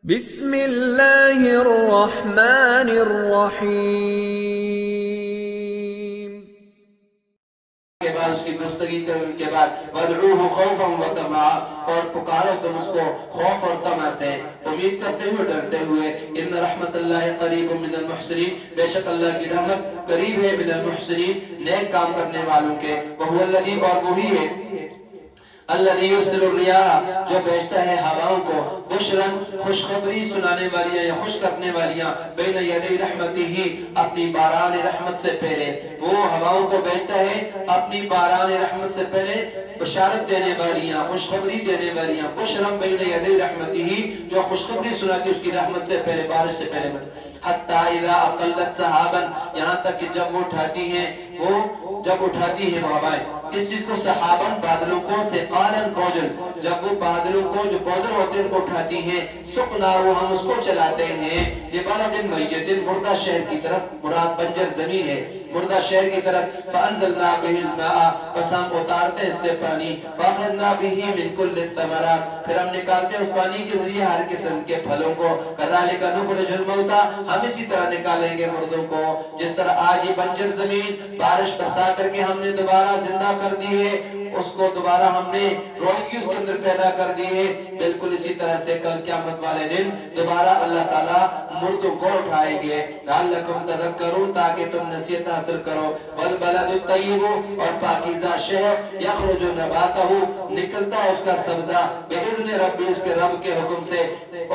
بسم اللہ الرحمن الرحیم۔ کے بعد اس کی گفتگی کرنے کے بعد وَادْعُوهُ خَوْفًا وَطَمَعًا، اور پکارو تم اس کو خوف اور طمع سے، امید کرتے ہوئے ڈرتے ہوئے۔ ان رحمت اللہ قریب من المحسنین، بے شک اللہ کی رحمت قریب ہے من المحسنین، نیک کام کرنے والوں کے۔ وَهُوَ الَّذِي، اور وہی ہے الذی یرسل الرِّیاحَ، جو بھیجتا ہے ہواؤں کو، بشراً خوشخبری سنانے والیاں یا خوش کرنے والیاں، بین یدی رحمتہ، اپنی باران رحمت سے پہلے۔ وہ ہواؤں کو بھیجتا ہے اپنی باران رحمت سے پہلے، بشارت دینے والیاں، خوشخبری دینے والیاں، بشراً بین یدی رحمتہ، جو خوشخبری سناتی اس کی رحمت سے پہلے، بارش سے پہلے۔ حتی اذا اقلت سحابا، یہاں تک کہ جب وہ اٹھاتی ہیں وہ ہوائیں، اس چیز کو سحاباً، بادلوں کو، سقالاً بوجھل، جب وہ بادلوں کو جو بوجھل ہوتے ہیں ان کو اٹھاتی ہیں، سقناہو، ہم اس کو چلاتے ہیں، لبلد میت، مردہ شہر کی طرف، مراد بنجر زمین ہے، مردہ شہر کی طرف۔ فانزلنا به الماء، پس ہم اتارتے ہیں اس سے پانی، فاخرجنا به من كل الثمرات، پھر ہم نکالتے ہیں اس پانی کے ذریعے ہر قسم کے پھلوں کو۔ كذلك نخرج الموتى، ہم اسی طرح نکالیں گے مردوں کو، جس طرح آج یہ بنجر زمین بارش برسا کر کے ہم نے دوبارہ زندہ کر دی ہے، اس کو دوبارہ ہم نے روحی اس کے اندر پیدا کر دی ہے، بالکل اسی طرح سے کل قیامت والے دن دوبارہ اللہ تعالیٰ مردوں کو اٹھائیں گے۔ لعلکم تذکرون، تاکہ تم نصیحت حاصل کرو۔ والبلد الطیب، اور پاکیزہ شہر، یخرج نباتہ، نکلتا ہے اس کا سبزہ، باذن ربی، اس کے رب کے حکم سے۔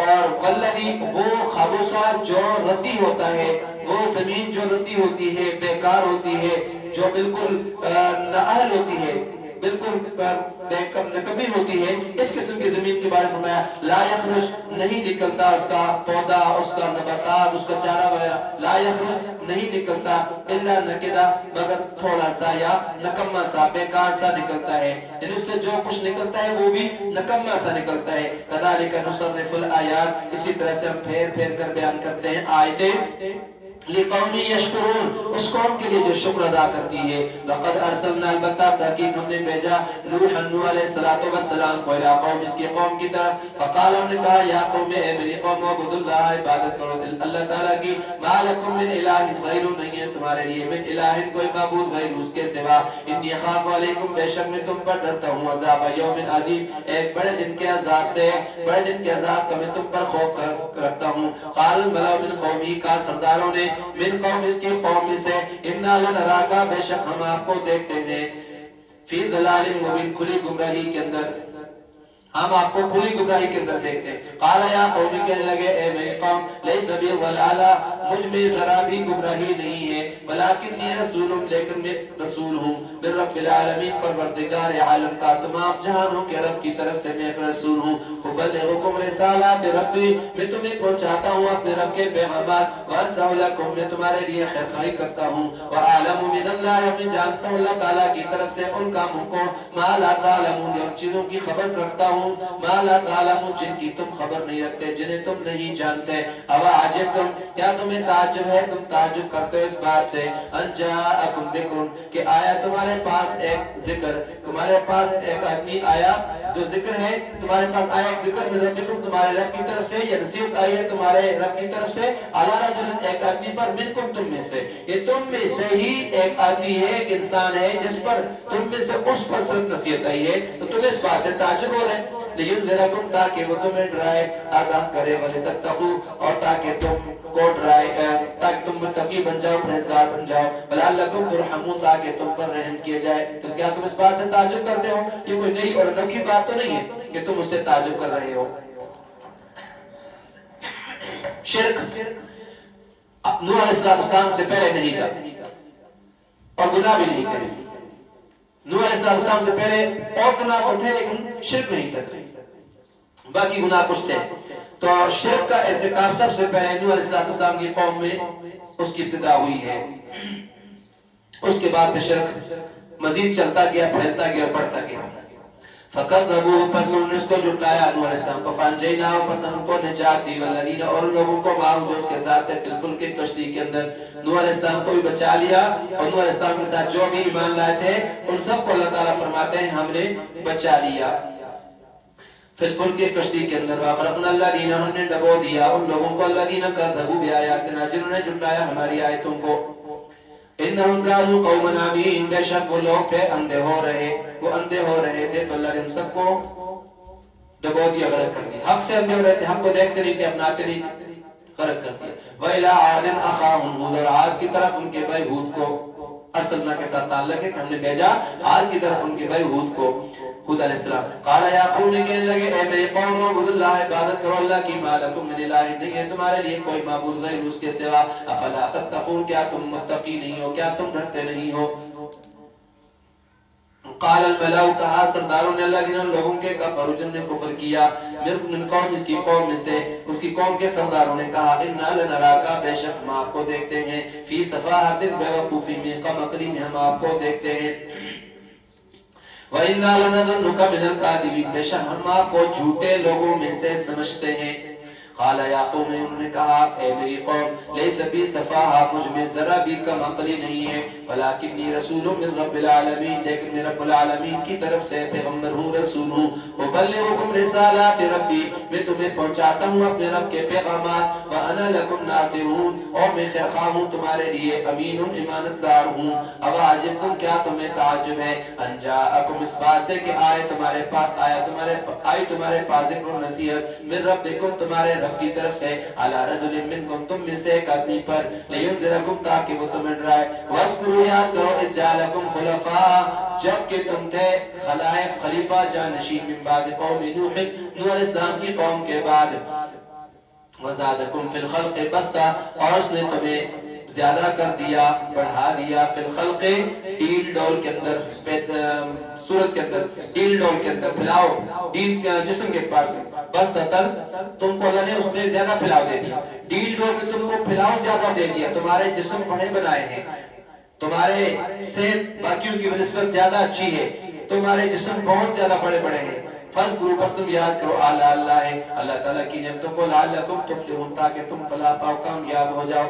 اور والذی، وہ خبثہ، جو رتی ہوتا ہے، وہ زمین جو رتی ہوتی ہے، بیکار ہوتی ہے، جو بالکل نااہل ہوتی ہے، بالکل نکمی ہوتی ہے، اس قسم کی زمین کے بارے میں فرمایا لا یخرج، نہیں نکلتا اس کا پودا، اس کا نباتات، اس کا چارہ وغیرہ، لا یخرج، نہیں نکلتا، الا نکدا، مگر تھوڑا سا یا نکما سا، بیکار سا نکلتا ہے، یعنی اس سے جو کچھ نکلتا ہے وہ بھی نکما سا نکلتا ہے۔ کذالک نصرف الآیات، اسی طرح سے ہم پھیر پھیر کر بیان کرتے ہیں آیتیں، لِقَوْمِ يَشْكُرُونَ، اس قوم کے لیے جو شکر ادا کرتی ہے۔ لَقَدْ أَرْسَلْنَا، البتہ تحقیق ہم نے بھیجا، نوح علیہ السلام کو، اِلَىٰ قَوْمِ، اس کی قوم کی طرف، فَقَالَ، ہم نے کہا، یا قوم، اے میری قوم، اعبدوا اللہ، عبادت کرو اللہ تعالیٰ کی، مَا لَكُم مِّنْ إِلَٰهٍ غَيْرُهُ، نہیں ہے تمہارے لیے، مِّنْ إِلَٰهٍ، کوئی معبود غیر اس کے سوا، إِنِّي أَخَافُ عَلَيْكُمْ، بے شک میں تم پر ڈرتا ہوں، عذاب یوم عظیم، ایک بڑے دن کے عذاب سے، بڑے دن کے عذاب کا میں تم پر خوف رکھتا ہوں۔ قَالَ الْمَلَأُ مِنْ قَوْمِهِ، کہا سرداروں نے، من قوم، اس کی قوم سے، اِنَّا لَنَرَاكَ، بے شک ہم آپ کو دیکھتے ہیں، فی ضلال مبین، کھلی گمراہی کے اندر، ہم آپ کو کھلی گمراہی کے اندر دیکھتے ہیں۔ قال یا قوم، کہنے لگے، اے میری قوم، لیس بی ضلالہ، مجھ میں ذرا بھی گمراہی نہیں ہے، ولکنی رسول، لیکن میں رسول ہوں، من رب العالمین، پروردگار عالم کا، تمام جہانوں کے رب کی طرف سے میں ایک رسول ہوں۔ ابلغکم رسالات ربی، میں تمہیں پہنچاتا ہوں اپنے رب کے پیغامات، وانصح لکم، میں تمہارے لیے خیرخواہی کرتا ہوں، واعلم من اللہ، میں جانتا ہوں اللہ تعالیٰ کی طرف سے ان کاموں کو، ما لا تعلمون، ان چیزوں کی خبر رکھتا ہوں، ما لا تعلمون، جن کی تم خبر نہیں رکھتے، جنہیں تم نہیں جانتے۔ اوا عجبتم، کیا تمہیں تعجب ہے، تم تعجب کرتے ہو اس بات سے، ان جاءکم ذکر، کہ آیا تمہارے پاس ایک ذکر، تمہارے پاس ایک آدمی آیا جو ذکر ہے، تمہارے پاس آیا ایک ذکر من ربکم، تمہارے رب کی طرف سے، یا نصیحت آئی ہے تمہارے رب کی طرف سے، علی رجل، ایک آدمی پر، منکم، تم میں سے، یہ تم میں سے ہی ایک آدمی ہے، ایک انسان ہے جس پر تم میں سے اس پر صرف نصیحت آئی ہے، تو تم اس بات سے تعجب ہو رہے ہیں۔ لِيُنذِرَكُمْ، تاکہ وہ تمہیں ڈرائے، آگاہ کرے، وَلِتَتَّقُوا، اور تاکہ تم کو ڈرائے، تاکہ تم متقی بن جاؤ، پرہیزگار بن جاؤ، وَلَعَلَّكُمْ تُرْحَمُونَ، تاکہ تم پر رحم کیا جائے۔ تو کیا تم اس بات سے تعجب کرتے ہو؟ یہ کوئی نئی اور انوکھی بات تو نہیں ہے کہ تم اس سے تعجب کر رہے ہو۔ شرک نوح علیہ السلام سے پہلے نہیں تھا، اور گناہ بھی نہیں کرے۔ نوح علیہ السلام سے پہلے اور گناہ کو تھے، لیکن شرک نہیں تھا، باقی گناہ کچھ تھے۔ تو شرک کا ارتکاب سب سے پہلے نوح علیہ السلام کی قوم میں اس کی ابتدا ہوئی ہے، اس کے بعد میں شرک مزید چلتا گیا، پھیلتا گیا، بڑھتا گیا۔ فَقَذَّبُوهُ، پس انہوں نے اس کو جھٹلایا، نوح علیہ السلام کو، فَأَنْجَيْنَاهُ، پس ہم کو نجات دی، وَالَّذِينَ، اور لوگوں کو، معه، جو اس کے ساتھ تھے، فِي الْفُلْكِ، کشتی کے اندر، نوح علیہ السلام کو بھی بچا لیا، اور نوح علیہ السلام کے ساتھ جو بھی ایمان لائے تھے ان سب کو اللہ تعالیٰ فرماتے ہیں ہم نے بچا لیا۔ فی الفلک کشتی کے اندر واغرقنا الذین ہم نے ڈبو دیا ان لوگوں کو الذین کذبوا بآیاتنا جنہوں نے جھٹلایا ہماری آیتوں کو انہم کانوا قوما عمین بے شک وہ لوگ تھے اندھے ہو رہے تھے تو اللہ نے ان سب کو ڈبو دیا غرق کر دیا حق سے اندھے ہو رہے تھے حق کو دیکھتے نہیں تھے اپناتے نہیں غرق کر دیا وإلی عاد اخاهم ہود اور عاد کی طرف ان کے بھائی ہود کو ارسلنا کے ساتھ تعلق ہے کہ ہم نے بھیجا عاد کی طرف ان کے بھائی ہود کو ہود علیہ السلام قال یا قوم کہنے لگے اے میرے قوم اعبدوا اللہ عبادت کرو اللہ کی ما لکم من الہ نہیں ہے تمہارے لیے کوئی معبود غیر اس کے سوا افلا تتقون کیا تم متقی نہیں ہو کیا تم ڈرتے نہیں ہو قال الملأ کہا سرداروں نے اللہ جنہوں لوگوں کے کفر جن نے کفر کیا من قوم اس کی قوم میں سے اس کی قوم کے سرداروں نے کہا انا لنراکا بے شک ہم آپ کو دیکھتے ہیں فی صفاحت بیوقوفی میں کم عقلی میں ہم آپ کو دیکھتے ہیں وَإِنَّا لَنَظُنُّكَ مِنَ الْكَاذِبِينَ بے شک ہم آپ کو جھوٹے لوگوں میں سے سمجھتے ہیں قال یا قوم انہوں نے کہا اے میری قوم لیس بی صفاحہ مجھ میں ذرا بھی کم عقلی نہیں ہے ولکنی رسول من رب العالمین لیکن میں رب العالمین کی طرف سے پیغمبر ہوں رسول ہوں وبلغکم رسالات ربی میں تمہیں پہنچاتا ہوں اپنے رب کے پیغامات وانا لکم ناصحون اور میں خواہ ہوں تمہارے لیے امین امانتدار ہوں اب عجبتم کیا تمہیں تعجب ہے ان جاءکم اس بات سے کہ آئے تمہارے پاس تمہارے پاس ذکر نصیحت من ربکم تمہارے رب کی طرف سے علی رجل منکم تم میں سے ایک آدمی پر لینذرکم تاکہ وہ تمہیں ڈرائے واذکروا یاد کرو اذ جعلکم خلفاء جب کہ تم تھے خلائف خلیفہ جانشین من بعد قوم نوح نوح علیہ السلام کی قوم کے بعد وزادکم فی الخلق بسطا اور اس نے تمہیں زیادہ کر دیا بڑھا دیا فی الخلق ڈیل ڈول کے اندر صورت کے اندر ڈیل ڈول کے اندر پھیلاؤ ڈیل جسم کے پاس بس تر تم کو اللہ نے اس میں زیادہ پھیلاؤ دے دیا ڈیل ڈول میں تم کو پھیلاؤ زیادہ دے دیا تمہارے جسم بڑے بنائے ہیں تمہارے صحت باقیوں کی بنسبت زیادہ اچھی ہے تمہارے جسم بہت زیادہ بڑے بڑے ہیں فذکروا بس تم یاد کرو اعلیٰ اللہ ہے اللہ تعالیٰ کی نعمتوں کو لعلکم تفلحون تاکہ تم فلاح پاؤ کامیاب ہو جاؤ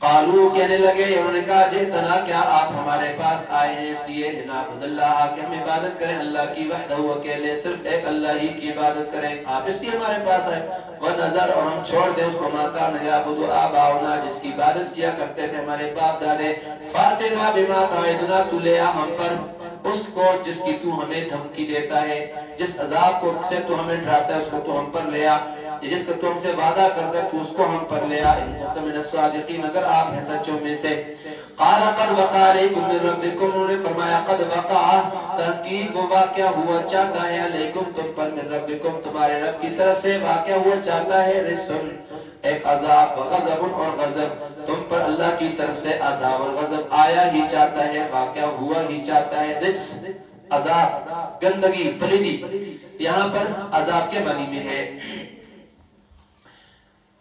قالو کہنے لگے انہوں نے کہا جئتنا کیا آپ ہمارے پاس آئے ہیں اس لیے لنعبد اللہ کہ ہم عبادت کریں اللہ کی وحدہ اکیلے صرف ایک اللہ ہی کی عبادت کریں آپ اس لیے ہمارے پاس آئے ونظر اور ہم چھوڑ دیں اس کو ما کان یعبد آباؤنا جس کی عبادت کیا کرتے تھے ہمارے باپ دادے فاتنا بما تعدنا تو لے آ ہم پر اس کو جس کی تو ہمیں دھمکی دیتا ہے جس عذاب کو سے تو ہمیں ڈراتا ہے اس کو تو ہم پر لے آ جس کا تو ہم سے وعدہ کرتا ہے تو اس کو ہم پر لے آ ان کنتم من الصادقین اگر آپ ہیں سچوں میں سے قال قد وقع علیکم من ربکم انہوں نے فرمایا قد وقع تحقیق وہ واقعہ ہوا چاہتا ہے علیکم تم پر من ربکم تمہارے رب کی طرف سے واقعہ ہوا چاہتا ہے رسل ایک عذاب وغضب اور غضب تم پر اللہ کی طرف سے عذاب اور غضب آیا ہی چاہتا ہے واقعہ ہوا ہی چاہتا ہے رجس عذاب گندگی پلیدی یہاں پر عذاب کے معنی میں ہے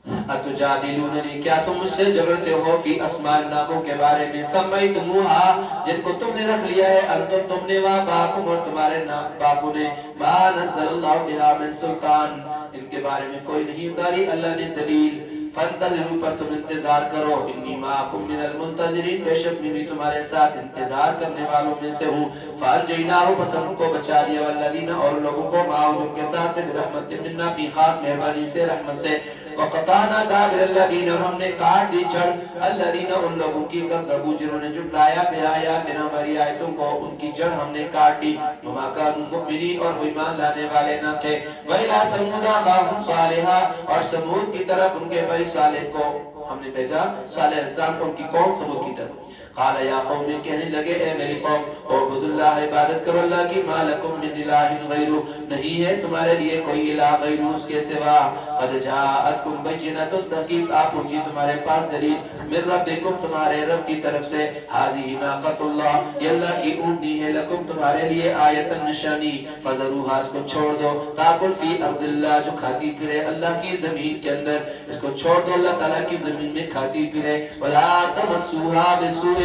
اتجادلوننی کیا تم مجھ سے جھگڑتے ہو فی اسماء ناموں کے بارے میں سمیتموها جن کو تم نے رکھ لیا ہے انتم تم نے واباکم اور تمہارے باپوں نے ما نزل اللہ بها من سلطان ان کے بارے میں کوئی نہیں اتاری اللہ نے دلیل فانتظروا پس تم انتظار کرو انی معکم من المنتظرین بے شک میں بھی تمہارے ساتھ انتظار کرنے والوں میں سے ہوں فانجیناہ پس ہم کو بچا لیا والذین اور لوگوں کو معاذ ان کے ساتھ برحمت منا بھی خاص مہربانی سے رحمت سے وقطعنا دابر الذین اور ہم نے کاٹ دی جڑ الذین ان لوگوں کی کذبوا جنہوں نے جھٹلایا بآیاتنا ہماری آیتوں کو ان کی جڑ ہم نے کاٹ دی وما كانوا مؤمنین اور وہ ایمان لانے والے نہ تھے وإلی ثمود أخاهم صالحا اور سمود کی طرف ان کے بھائی صالح کو ہم نے بھیجا صالح علیہ السلام کو ان کی قوم سمود کی طرف قال یا قوم کہنے لگے اے میری قوم اعبدوا اللہ عبادت کرو اللہ کی ما لکم من الہ غیرہ نہیں ہے تمہارے لیے کوئی الہ غیر اس کے سوا قد جاءتکم بینۃ تحقیق آ پہنچی تمہارے پاس دلیل من ربکم تمہارے رب کی طرف سے ھذہ ناقۃ اللہ یہ اللہ کی اونٹنی ہے لکم تمہارے لیے آیت نشانی فذروها اس کو چھوڑ دو تاکل فی ارض اللہ جو کھاتی پھرے اللہ کی زمین کے اندر اس کو چھوڑ دو اللہ تعالیٰ کی زمین میں کھاتی پھرے ولا تمسوها بسوء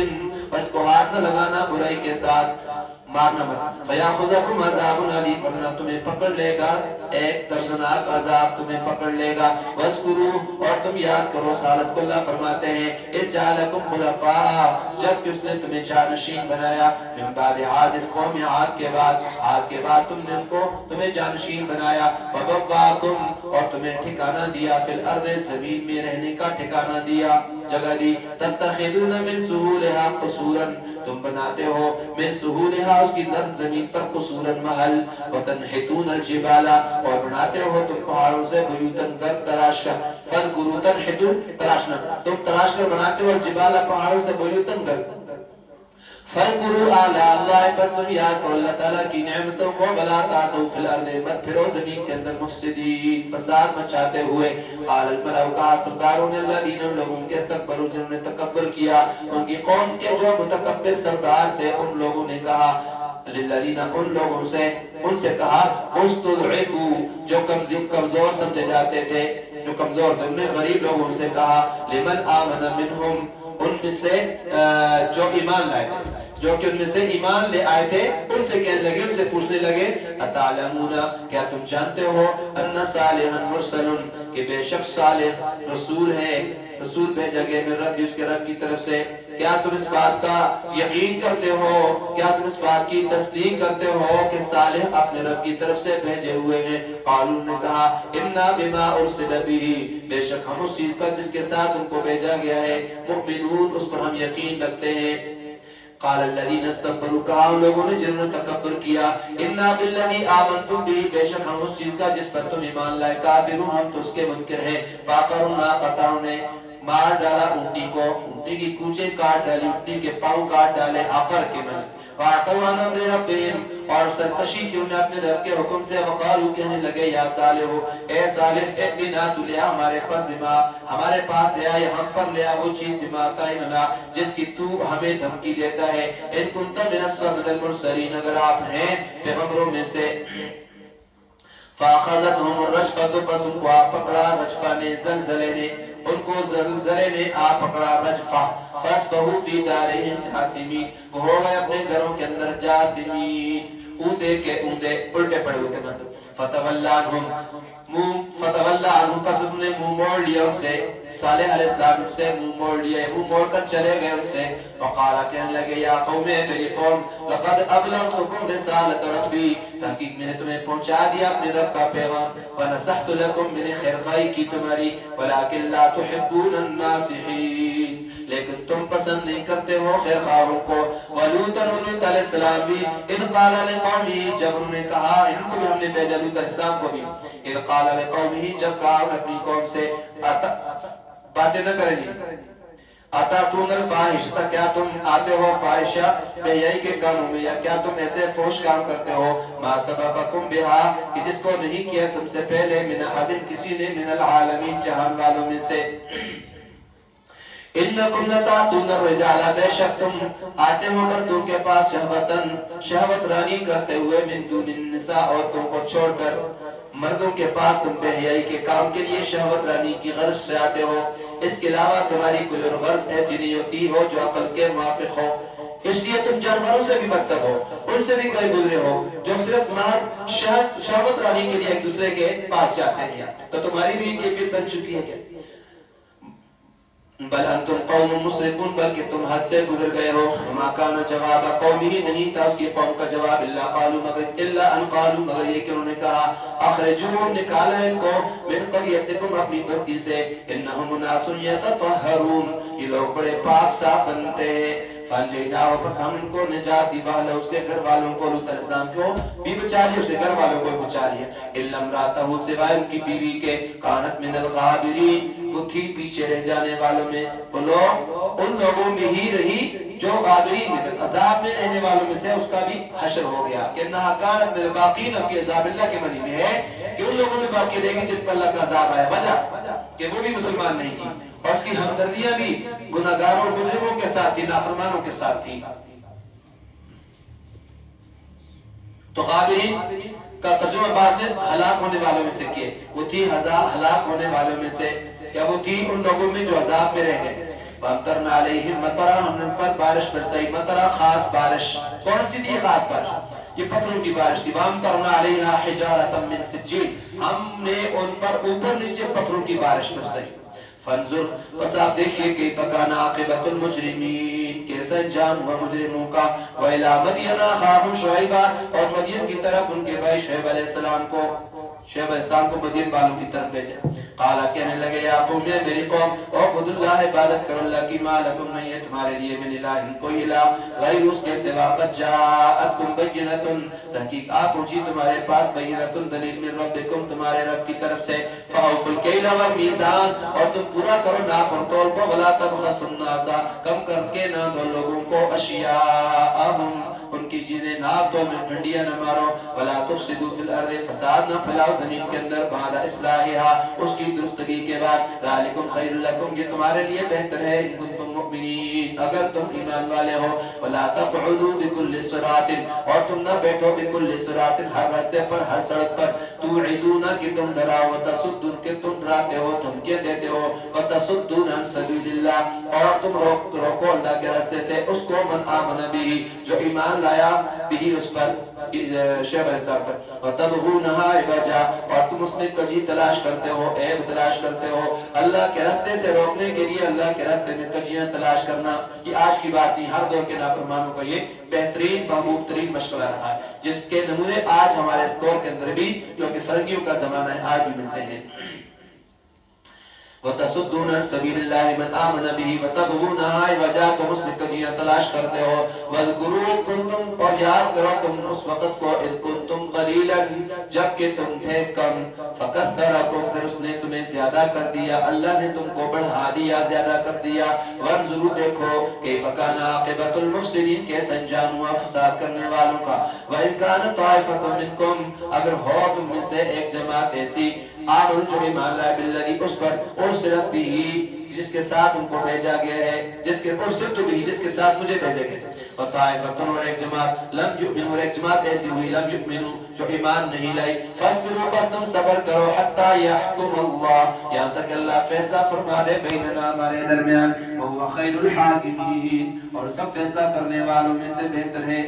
اور اس کو ہاتھ نہ لگانا برائی کے ساتھ مارنا مت فیاخذکم عذاب علیم ورنہ تمہیں پکڑ لے گا ایک دردناک عذاب تمہیں پکڑ لے گا واذکروا اور تم یاد کرو سالت کو اللہ فرماتے ہیں اذ جعلکم خلفاء جب کہ اس نے تمہیں جانشین بنایا من بعد عاد قوم عاد کے بعد تم نے ان کو تمہیں جانشین بنایا وبواکم اور تمہیں ٹھکانہ دیا فی الارض زمین میں رہنے کا ٹھکانہ دیا جگہ دی تتخذون من سہولها قصورا تم بناتے ہو من سہولها اس کی نرم زمین پر قصورا محل وتنحتون الجبال اور بناتے ہو تم پہاڑوں سے بیوتن گھر تراش کر فذکروا تنحتون تراشنا تم تراش کر بناتے ہو الجبال پہاڑوں سے بیوتن گھر فذکروا آلاء اللہ پس تم یاد کرو اللہ تعالیٰ کی نعمتوں کو ولا تعثوا فی الارض مت پھرو زمین کے اندر مفسدین فساد مچاتے ہوئے قال الملأ کہا سرداروں نے الذین لوگوں کے استکبروا جنہوں نے تکبر کیا ان کی قوم کے جو متکبر سردار تھے ان لوگوں نے کہا للذین ان لوگوں سے ان سے کہا استضعفوا جو کمزور سمجھے جاتے تھے جو کمزور تھے انہیں غریب لوگوں سے کہا لمن آمن منہم ان میں سے جو ایمان لائے تھے جو کہ ان میں سے ایمان لے آئے تھے ان سے کہنے لگے ان سے پوچھنے لگے اتعلمون کیا تم جانتے ہو ان صالحا مرسل کہ بے شک صالح رسول ہے رسول بھیجا گیا من رب اس کے رب کی طرف سے کیا تم اس بات کا یقین کرتے ہو کیا تم اس بات کی تصدیق کرتے ہو کہ صالح اپنے رب کی طرف سے بھیجے ہوئے ہیں قالوا نے کہا انا بما ارسل به بے شک ہم اس چیز پر جس کے ساتھ ان کو بھیجا گیا ہے مؤمنون اس پر ہم یقین رکھتے ہیں قال الذين استكبروا کہا ان لوگوں نے جنہوں نے تکبر کیا انا بالذي آمنتم به بے شک ہم اس چیز کا جس پر تم ایمان لائے کافرون ہم تو اس کے منکر ہیں فاقرنا قطعوا نے مار ڈالا اونٹی کو اونٹی کی کوچے کاٹ ڈالی اونٹی کے پاؤں کاٹ ڈالے آخر کے من فاعتوان امر ربهم اور سرکشی کی انہیں اپنے رب کے حکم سے وقالوا کہنے لگے یا صالح اے صالح ائتنا تو لیا ہمارے پاس بما ہمارے پاس لیا یا ہم پر لیا وہ چیز بما تعیننا جس کی تو ہمیں دھمکی دیتا ہے ان کنت من الصبر المرسلین اگر آپ ہیں پیغمبروں میں سے فاخذتهم الرجفة پس ان کو آپ پکڑا رجفہ نے زلزلے نے ان کو زلزلے نے آپ پکڑا رجفہ فاسبہو فی دارہم جاثمین وہ ہو گئے اپنے گھروں کے اندر جاثمین اودے کے اودے الٹے پڑے ہوئے تھے مطلب فتولا عنہم پس اس نے منہ موڑ لیا ان سے صالح علیہ السلام سے منہ موڑ لیا منہ موڑ کر چلے گئے ان سے وقالا کہنے لگے یا قوم میری قوم لقد ابلغتکم رسالت ربی تحقیق میں نے تمہیں پہنچا دیا اپنے رب کا پیغام ونصحت لکم میں نے خیرخواہی کی تمہاری ولکن لا تحبون الناصحین لیکن تم پسند نہیں کرتے ہو خیر خواہوں کو ولوط علیہ السلام بھی اذ قال لقومه جب انہوں نے کہا ان کو بھی ہم نے بھیجا لوط علیہ السلام کو بھی اذ قال لقومه جب کہا اپنی قوم سے باتیں نہ کریں گے اتاتون الفاحشۃ کیا تم آتے ہو فاحشہ بے حیائی کے کاموں میں یا کیا تم ایسے فحش کام کرتے ہو ما سبقکم بها کہ جس کو نہیں کیا تم سے پہلے من احد کسی نے من العالمین جہان والوں میں سے انکم لتاتون الرجال بے شک تم آتے ہو مردوں کے پاس شہوت رانی کرتے ہوئے من دون النساء عورتوں کو چھوڑ کر مردوں کے پاس تم بے حیائی کے کام کے لیے شہوت رانی کی غرض سے آتے ہو اس کے علاوہ تمہاری کوئی غرض ایسی نہیں ہوتی ہو جو عقل کے موافق ہو اس لیے تم جانوروں سے بھی بدتر ہو ان سے بھی کئی گزرے ہو جو صرف محض شہوت رانی کے لیے ایک دوسرے کے پاس جاتے ہیں تو تمہاری بھی کیفیت بن چکی ہے کیا بل انتم قوم مسرفون بلکہ تم حد سے گزر گئے ہو ما کان جواب قوم ہی نہیں تھا اس کی قوم کا جواب الا ان قالوا مگر یہ کہ انہوں نے کہا اخرجوهم نکالا ان کو من قريتكم اپنی بستی سے انهم ناس يتطهرون یہ لوگ بڑے پاک صاف بنتے ہیں فانجینا پس ہم ان کو نجات دی والا اس کے گھر والوں کو لوط علیہ السلام کو بھی بچا لیا اس کے گھر والوں کو بچا لیا الا امراتہ سوائے ان کی بیوی کے کانت من الغابرین وہ تھی پیچھے رہ جانے والوں میں وہ لوگ ان لوگوں میں ہی رہی جو غابرین میں عذاب میں رہنے والوں میں سے اس کا بھی حشر ہو گیا کہ انہا کانت من الباقین فی عذاب اللہ کے معنی میں ہے کہ ان لوگوں میں باقی رہے گی جن پر اللہ کا عذاب آیا وجہ کہ وہ بھی مسلمان نہیں تھی اور اس کی ہمدردیاں بھی گناہگاروں اور مجرموں کے ساتھ تھی نافرمانوں کے ساتھ تھی تو غابرین کا ترجمہ بعد میں ہلاک ہونے والوں میں سے کیے وہ تھی ہلاک ہونے والوں میں سے یا وہ تھی ان لوگوں میں جو عذاب میں رہ گئے وامطرنا علیہم مطرا، ہم نے ان پر بارش برسائی، مطرا خاص بارش. کون سی تھی خاص بارش؟ یہ پتھروں کی بارش تھی. وامطرنا علیہا حجارۃ من سجیل، ہم نے ان پر اوپر نیچے پتھروں کی بارش برسائی. فانظر، بس آپ دیکھئے کیف کان عاقبۃ المجرمین، کیسا انجام ہوا مجرموں کا. وإلی مدین اخاہم شعیبا، اور مدین کی طرف ان کے بھائی شعیب علیہ السلام کو، شعیب علیہ السلام کو مدین والوں کی طرف بھیجا. قال، کہنے لگے یا قوم، میری قوم، اعبدوا اللہ، عبادت کرو اللہ کی، ما لکم، نہیں ہے تمہارے لیے من الہ، کوئی الہ غیر اس کے سوا. قد جاءتکم بینۃ، تحقیق آ پہنچی تمہارے پاس، بینۃ، دلیل، من ربکم، تمہارے رب کی طرف سے. فاوفوا الکیل والمیزان، اور تم پورا کرو ناپ اور تول کو. ولا تبخسوا الناس، کم کر کے نہ دو لوگوں کو، اشیاءہم، ان کی چیزیں ناپ دو میں ڈنڈیاں نہ مارو. ولا تفسدوا فی الارض، فساد نہ پھیلاؤ زمین کے اندر، بعد اصلاحہا، اس کی درستگی کے بعد. ذالکم خیر لکم، یہ تمہارے لیے بہتر ہے، ان کنتم مؤمنین، اگر تم ایمان والے ہو. ولا تقعدوا بکل صراط، اور تم نہ بیٹھو بکل صراط، ہر راستے پر، ہر سڑک پر. توعدون، کہ تم ڈراؤ، وتصدون، کہ تم ڈراتے ہو، دھمکیاں دیتے ہو. وتصدون عن سبیل اللہ، اور تم روکو اللہ کے راستے سے اس کو. من آمن بھی، جو ایمان لایا، بھی اس پر، شعیب علیہ السلام پر. وتبغونها عوجا، اور تم اس میں کجی تلاش کرتے ہو، عیب تلاش کرتے ہو. اللہ کے راستے سے روکنے کے لیے اللہ کے راستے میں کجیاں تلاش کرنا، یہ آج کی بات نہیں، ہر دور کے نافرمانوں کا یہ بہترین محبوب ترین مشغلہ رہا ہے، جس کے نمونے آج ہمارے اس دور کے اندر بھی، جو کہ فرنگیوں کا زمانہ ہے، آج بھی ملتے ہیں. وتصدون عن سبیل اللہ من آمن به وتبغونها عوجا، تم اس میں کجیاں تلاش کرتے ہو. واذکروا کنتم، اور یاد کرو تم اس وقت کو، اذ کنتم قلیلا، جب کہ تم تھے کم. فکثرکم، پھر اس نے تمہیں زیادہ کر دیا، اللہ نے تم کو بڑھا دیا، زیادہ کر دیا. وانظروا، دیکھو، کیف کان عاقبۃ المفسدین، کیسا انجام ہوا فساد کرنے والوں کا. وإن كانت طائفة منکم، اگر ہو تم میں سے ایک جماعت ایسی، آمنوا، جو ایمان لائے، بالذی، اس پر، ارسلت به، جس کے ساتھ ان کو بھیجا گیا ہے، جس کے ارسلت به، جس کے ساتھ مجھے بھیجا گیا. وطائفۃ، اور ایک جماعت، لم یؤمنوا، اور ایک جماعت ایسی ہوئی، لم یؤمنوا، جو ایمان نہیں لائی. فاصبروا، بس تم صبر کرو، حتی یحکم اللہ، یہاں تک اللہ فیصلہ فرما دے، بیننا، ہمارے درمیان، وهو خیر الحاکمین، اور سب فیصلہ کرنے والوں میں سے بہتر ہے.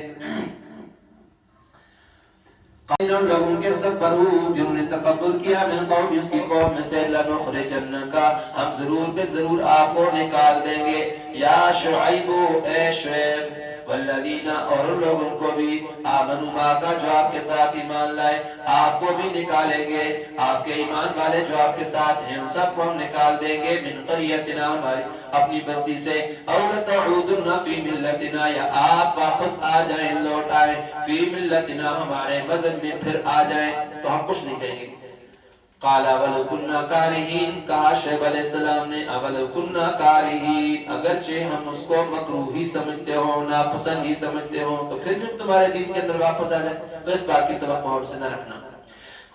ان لوگوں کے استکبروا، جنہوں نے تکبر کیا، من قوم، اس کی قوم میں سے، لنخرجنک، ہم ضرور بے ضرور آپ کو نکال دیں گے. یا شعیب، اے شعیب، والذین، اور ان لوگوں کو بھی، آمنوا معک، جو آپ کے ساتھ ایمان لائے، آپ کو بھی نکالیں گے. آپ کے ایمان والے جو آپ کے ساتھ ہیں، ان سب کو ہم نکال دیں گے. من قریتنا، ہماری اپنی بستی سے. او لتعودن فی ملتنا، یا آپ واپس آ جائیں، لوٹ آئیں، فی ملتنا، ہمارے مذہب میں پھر آ جائیں، تو ہم کچھ نہیں کہیں گے. قال اولو کننا کارہین، کہا شعیب علیہ السلام نے، اولو کننا کارہین، اگرچہ ہم اس کو مکروہ ہی سمجھتے ہو، ناپسند ہی سمجھتے ہو، تو پھر بھی تمہارے دین کے اندر واپس آ جائیں، تو اس بات کی توقع ہم سے نہ رکھنا.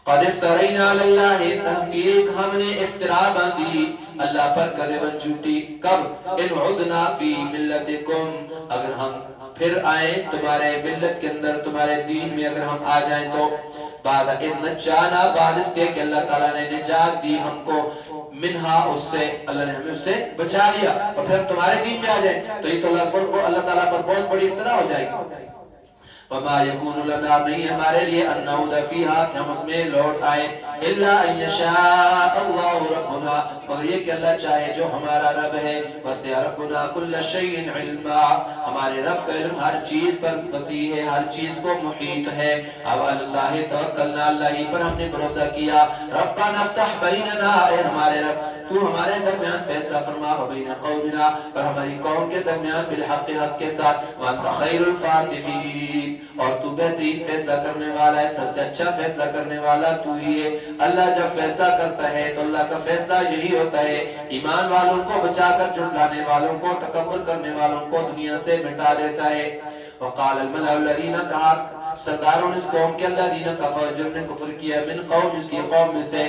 قد افترینا علی اللہ، تحقیق ہم نے افترا باندھی اللہ پر، کذبا، جھوٹی. کب؟ ان عدنا فی ملتکم، اگر ہم پھر آئیں تمہارے ملت کے اندر، تمہارے دین میں اگر ہم آ جائیں تو. بعد اذ نجانا، بعد اس کے کہ اللہ تعالیٰ نے نجات دی ہم کو، منہا، اس سے، اللہ نے ہمیں اس سے بچا لیا، اور پھر تمہارے دین میں آ جائیں، تو یہ تو اللہ تعالیٰ پر بہت بڑی افترا ہو جائے گی. وما يكون لنا، نہیں ہمارے لیے، ان نعود فیہا، کہ ہم اس میں لوٹ آئے، الا ان یشاء اللہ ربنا، مگر یہ کہ اللہ چاہے جو ہمارا رب ہے. وسع ربنا کل شیء علما، ہمارے رب کا علم ہر چیز پر وسیع ہے، ہر چیز کو محیط ہے. اول اللہ توکلنا، اللہ ہی پر ہم نے بھروسہ کیا. ربنا افتح بیننا، اے ہمارے رب تو ہمارے درمیان فیصلہ فرما، وبین قومنا، اور ہماری قوم کے درمیان، بالحق، حق کے ساتھ. وانت خیر الفاتحین، اور تو بہترین فیصلہ کرنے والا ہے، سب سے اچھا فیصلہ کرنے والا تو ہی ہے. اللہ جب فیصلہ کرتا ہے تو اللہ کا فیصلہ یہی ہوتا ہے، ایمان والوں کو بچا کر جھٹلانے والوں کو، تکبر کرنے والوں کو دنیا سے مٹا دیتا ہے. وقال الملأ الذین، کہا سرداروں نے اس قوم کے، الذین کفروا، جنہوں نے کفر کیا، من قوم، اس کی قوم میں سے،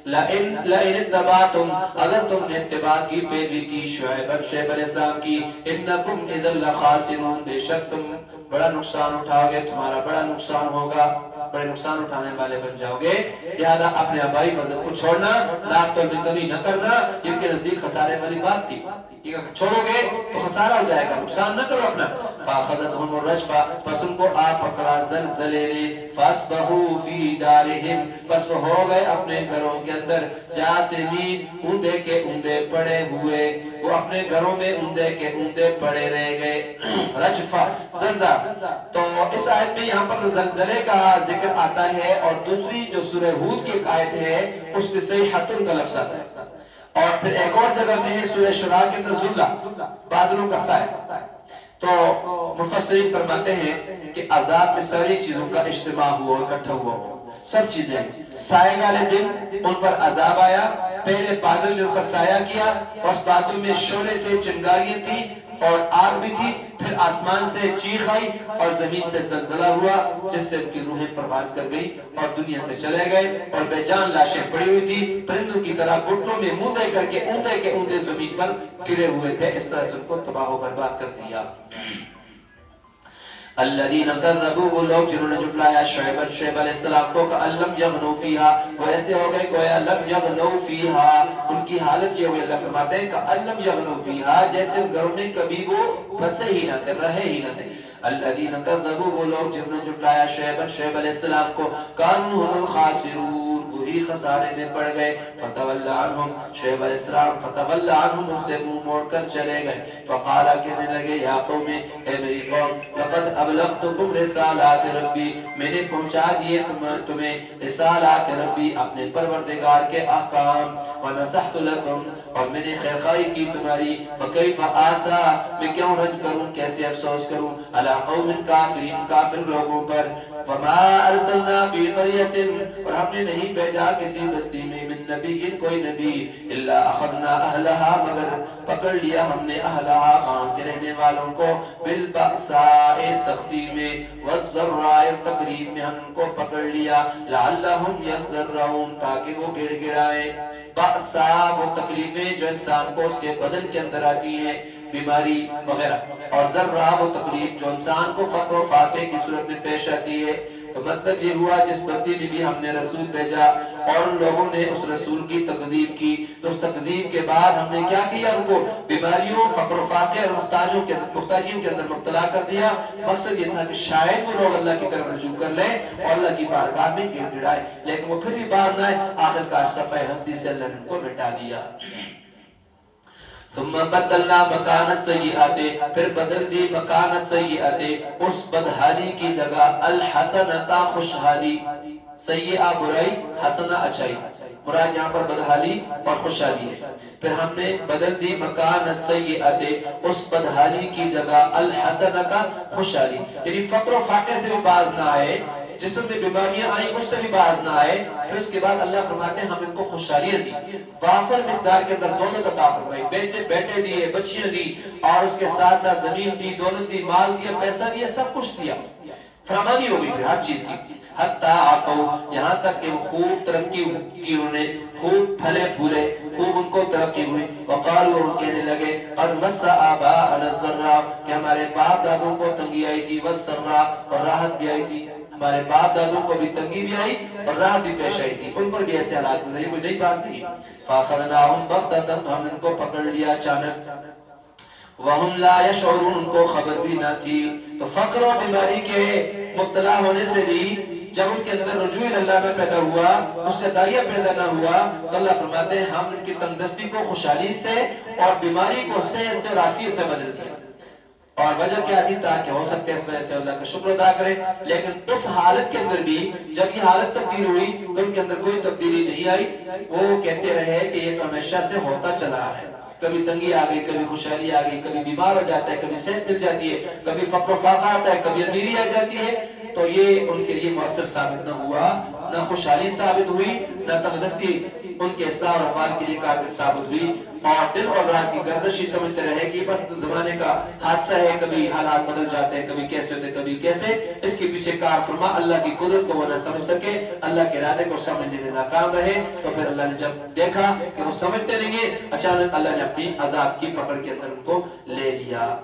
لئن اتبعتم، اگر تم نے اتباع کی، پیروی کی، شعیب علیہ السلام کی، انکم اذا لخاسرون، بے شک تم بڑا نقصان اٹھاؤ گے، تمہارا بڑا نقصان ہوگا. بڑے نقصان اٹھانے والے بن جاؤ گے. لہذا اپنے آبائی مذہب کو چھوڑنا، ناک تو میں کبھی نہ کرنا، ان کے نزدیک خسارے والی بات تھی. یہ چھوڑو گے تو خسارہ ہو جائے گا، نقصان نہ کرو اپنا. فاخذتهم الرجفہ، پس ان کو آ پکڑا زلزلے نے. فاصبحوا فی دارہم، پس وہ ہو گئے اپنے گھروں کے اندر جاثمین، اوندے کے اوندے پڑے ہوئے. وہ اپنے گھروں میں اوندے کے اوندے پڑے رہ گئے. رجفہ زلزلہ. تو اس آیت میں یہاں پر زلزلے کا ذکر آتا ہے، اور دوسری جو سورہ ہود کی آیت ہے اس میں صیحۃ کا لفظ آتا ہے. اور پھر ایک اور جگہ میں ہے سورہ شورا کے اندر ذلہ، بادلوں کا سایہ. تو مفسرین فرماتے ہیں کہ عذاب میں ساری چیزوں کا اجتماع ہوا، اکٹھا ہوا. سب چیزیں سائے والے دن ان پر عذاب آیا. پہلے بادل نے ان کا سایہ کیا، اور اس بادل میں شعلے تھے، چنگاریاں تھی اور آگ بھی تھی. پھر آسمان سے چیخ آئی اور زمین سے زلزلہ ہوا، جس سے ان کی روحیں پرواز کر گئی اور دنیا سے چلے گئے. اور بے جان لاشیں پڑی ہوئی تھی، پرندوں کی طرح گھٹنوں میں منہ دے کر کے اوندے کے اوندے زمین پر گرے ہوئے تھے. اس طرح سے ان کو تباہ و برباد کر دیا. الذین کذبوا، وہ لوگ جنہوں نے جھٹلایا شعیب علیہ السلام کو، کألم یغنوا فیہا، وہ ایسے ہو گئے گویا لم یغنوا فیہا، ان کی حالت یہ ہوئی. اللہ فرماتے ہیں کألم یغنوا فیہا، جیسے ان گھروں میں کبھی وہ بسے ہی نہ تھے، رہے ہی نہ تھے. الذین کذبوا، وہ لوگ جنہوں نے جھٹلایا شعیب علیہ السلام کو، کانوا هم الخاسرون، وہی خسارے میں پڑ گئے. فتولی عنہم، شعیب علیہ السلام فتولی عنہم، ان سے منہ موڑ کر چلے گئے. فقال، کہنے لگے یا قوم، اے میری قوم، لقد ابلغتکم رسالات ربی، میں نے پہنچا دیے تمہیں رسالات ربی، اپنے پروردگار کے احکام. ونصحت لکم، اور میں نے خیرخواہی کی تمہاری. فکیف آسا، میں کیوں رنج کروں، کیسے افسوس کروں، علی قوم کافرین، کافر لوگوں پر. وما ارسلنا فی قریۃ، اور ہم نے نہیں بھیجا کسی بستی میں، من نبی، کوئی نبی، الا اخذنا اہلها، مگر پکڑ لیا ہم نے اہلها، وہاں کے رہنے والوں کو، بالبأساء، سختی میں، والضراء، تکلیف میں ہم ان کو پکڑ لیا. لعلهم یضرعون، تاکہ وہ گڑ گڑائیں. بأساء، وہ تکلیفیں جو انسان کو اس کے بدن کے اندر آتی ہیں، بیماری وغیرہ. اور ذرہ، وہ تکلیف جو انسان کو فقر و فاقے کی صورت میں پیش آتی ہے. تو مطلب یہ ہوا جس بستی میں بھی ہم نے رسول بھیجا اور ان لوگوں نے اس رسول کی تکذیب کی، تو اس تکذیب کے بعد ہم نے کیا کیا، ان کو بیماریوں، فقر و فاقے اور محتاجیوں کے اندر مبتلا کر دیا. مقصد یہ تھا کہ شاید وہ لوگ اللہ کی طرف رجوع کر لیں اور اللہ کی بارگاہ میں گڑ گڑائے، لیکن وہ پھر بھی باز نہ آئے. آخرکار صفحہ ہستی سے اللہ نے ان کو مٹا دیا. ثم بدلنا مکان السیئات، پھر بدل دی مکان السیئات، اس بدحالی کی جگہ، الحسنتا، خوشحالی. سیئہ برائی، حسنہ اچھائی، مراد یہاں پر بدحالی اور خوشحالی ہے. پھر ہم نے بدل دی مکان السیئات، اس بدحالی کی جگہ، الحسنتا، خوشحالی. یعنی فقر و فاقے سے بھی باز نہ آئے، جسم میں بیماریاں آئیں اس سے بھی باز نہ آئے. پھر اس کے بعد اللہ فرماتے ہیں ہم ان کو خوشحالیاں دی، وافر مقدار کے اندر دولت عطا فرمائی، بیٹے دیے، بچیاں دی، اور اس کے ساتھ ساتھ زمین دی، دولت دی، مال دیا، پیسہ دیا، سب کچھ دیا. فراوانی ہو گئی پھر ہر چیز کی. حتیٰ عفو، یہاں تک کہ خوب ترقی کی، انہوں نے خوب پھلے پھولے، خوب ان کو ترقی ہوئی. وقالوا، اور کہنے لگے، قد مس آباءنا الضراء، کہ ہمارے باپ دادوں کو تنگی آئی تھی، والسراء، اور راحت بھی آئی تھی. ہمارے باپ دادوں کو بھی تنگی بھی آئی اور راحت بھی پیش آئی تھی، ان پر بھی ایسے حالات گزرے، کوئی نئی بات نہیں. فاخذناهم بغتة، ہم ان کو پکڑ لیا اچانک. وهم لا يشعرون، ان کو خبر بھی نہ تھی. تو فقر و بیماری کے مبتلا ہونے سے بھی جب ان کے اندر رجوع اللہ میں پیدا ہوا، اس کا داعیہ پیدا نہ ہوا، تو اللہ فرماتے ہیں ہم ان کی تندرستی کو خوشحالی سے اور بیماری کو صحت سے اور عافیت سے بدل دیا. اور وجہ کیا تھی؟ تاکہ ہو سکتے اس وجہ سے اللہ کا شکر ادا کریں. لیکن اس حالت کے اندر بھی جب یہ حالت تبدیل ہوئی تو ان کے اندر کوئی تبدیلی نہیں آئی. وہ کہتے رہے کہ یہ تو ہمیشہ سے ہوتا چلا ہے. کبھی تنگی آ گئی، کبھی خوشحالی آ گئی، کبھی بیمار ہو جاتا ہے، کبھی صحت مل جاتی ہے، کبھی فقر و فاقہ آتا ہے، کبھی امیری آ جاتی ہے. تو یہ ان کے لیے مؤثر ثابت نہ ہوا، نہ خوشحالی ثابت ہوئی، نہ تندرستی ان کے اصلاح اور احوال کے لیے کافی ثابت ہوئی. اور دن اور رات کی گردش ہی سمجھتے رہے کہ بس زمانے کا حادثہ ہے، کبھی حالات بدل جاتے ہیں، کبھی کیسے ہوتے کبھی کیسے. اس کے پیچھے کار فرما اللہ کی قدرت کو وہ نہ سمجھ سکے، اللہ کے ارادے کو سمجھنے میں ناکام رہے. تو پھر اللہ نے جب دیکھا کہ وہ سمجھتے نہیں ہیں، اچانک اللہ نے اپنی عذاب کی پکڑ کے اندر ان کو لے لیا.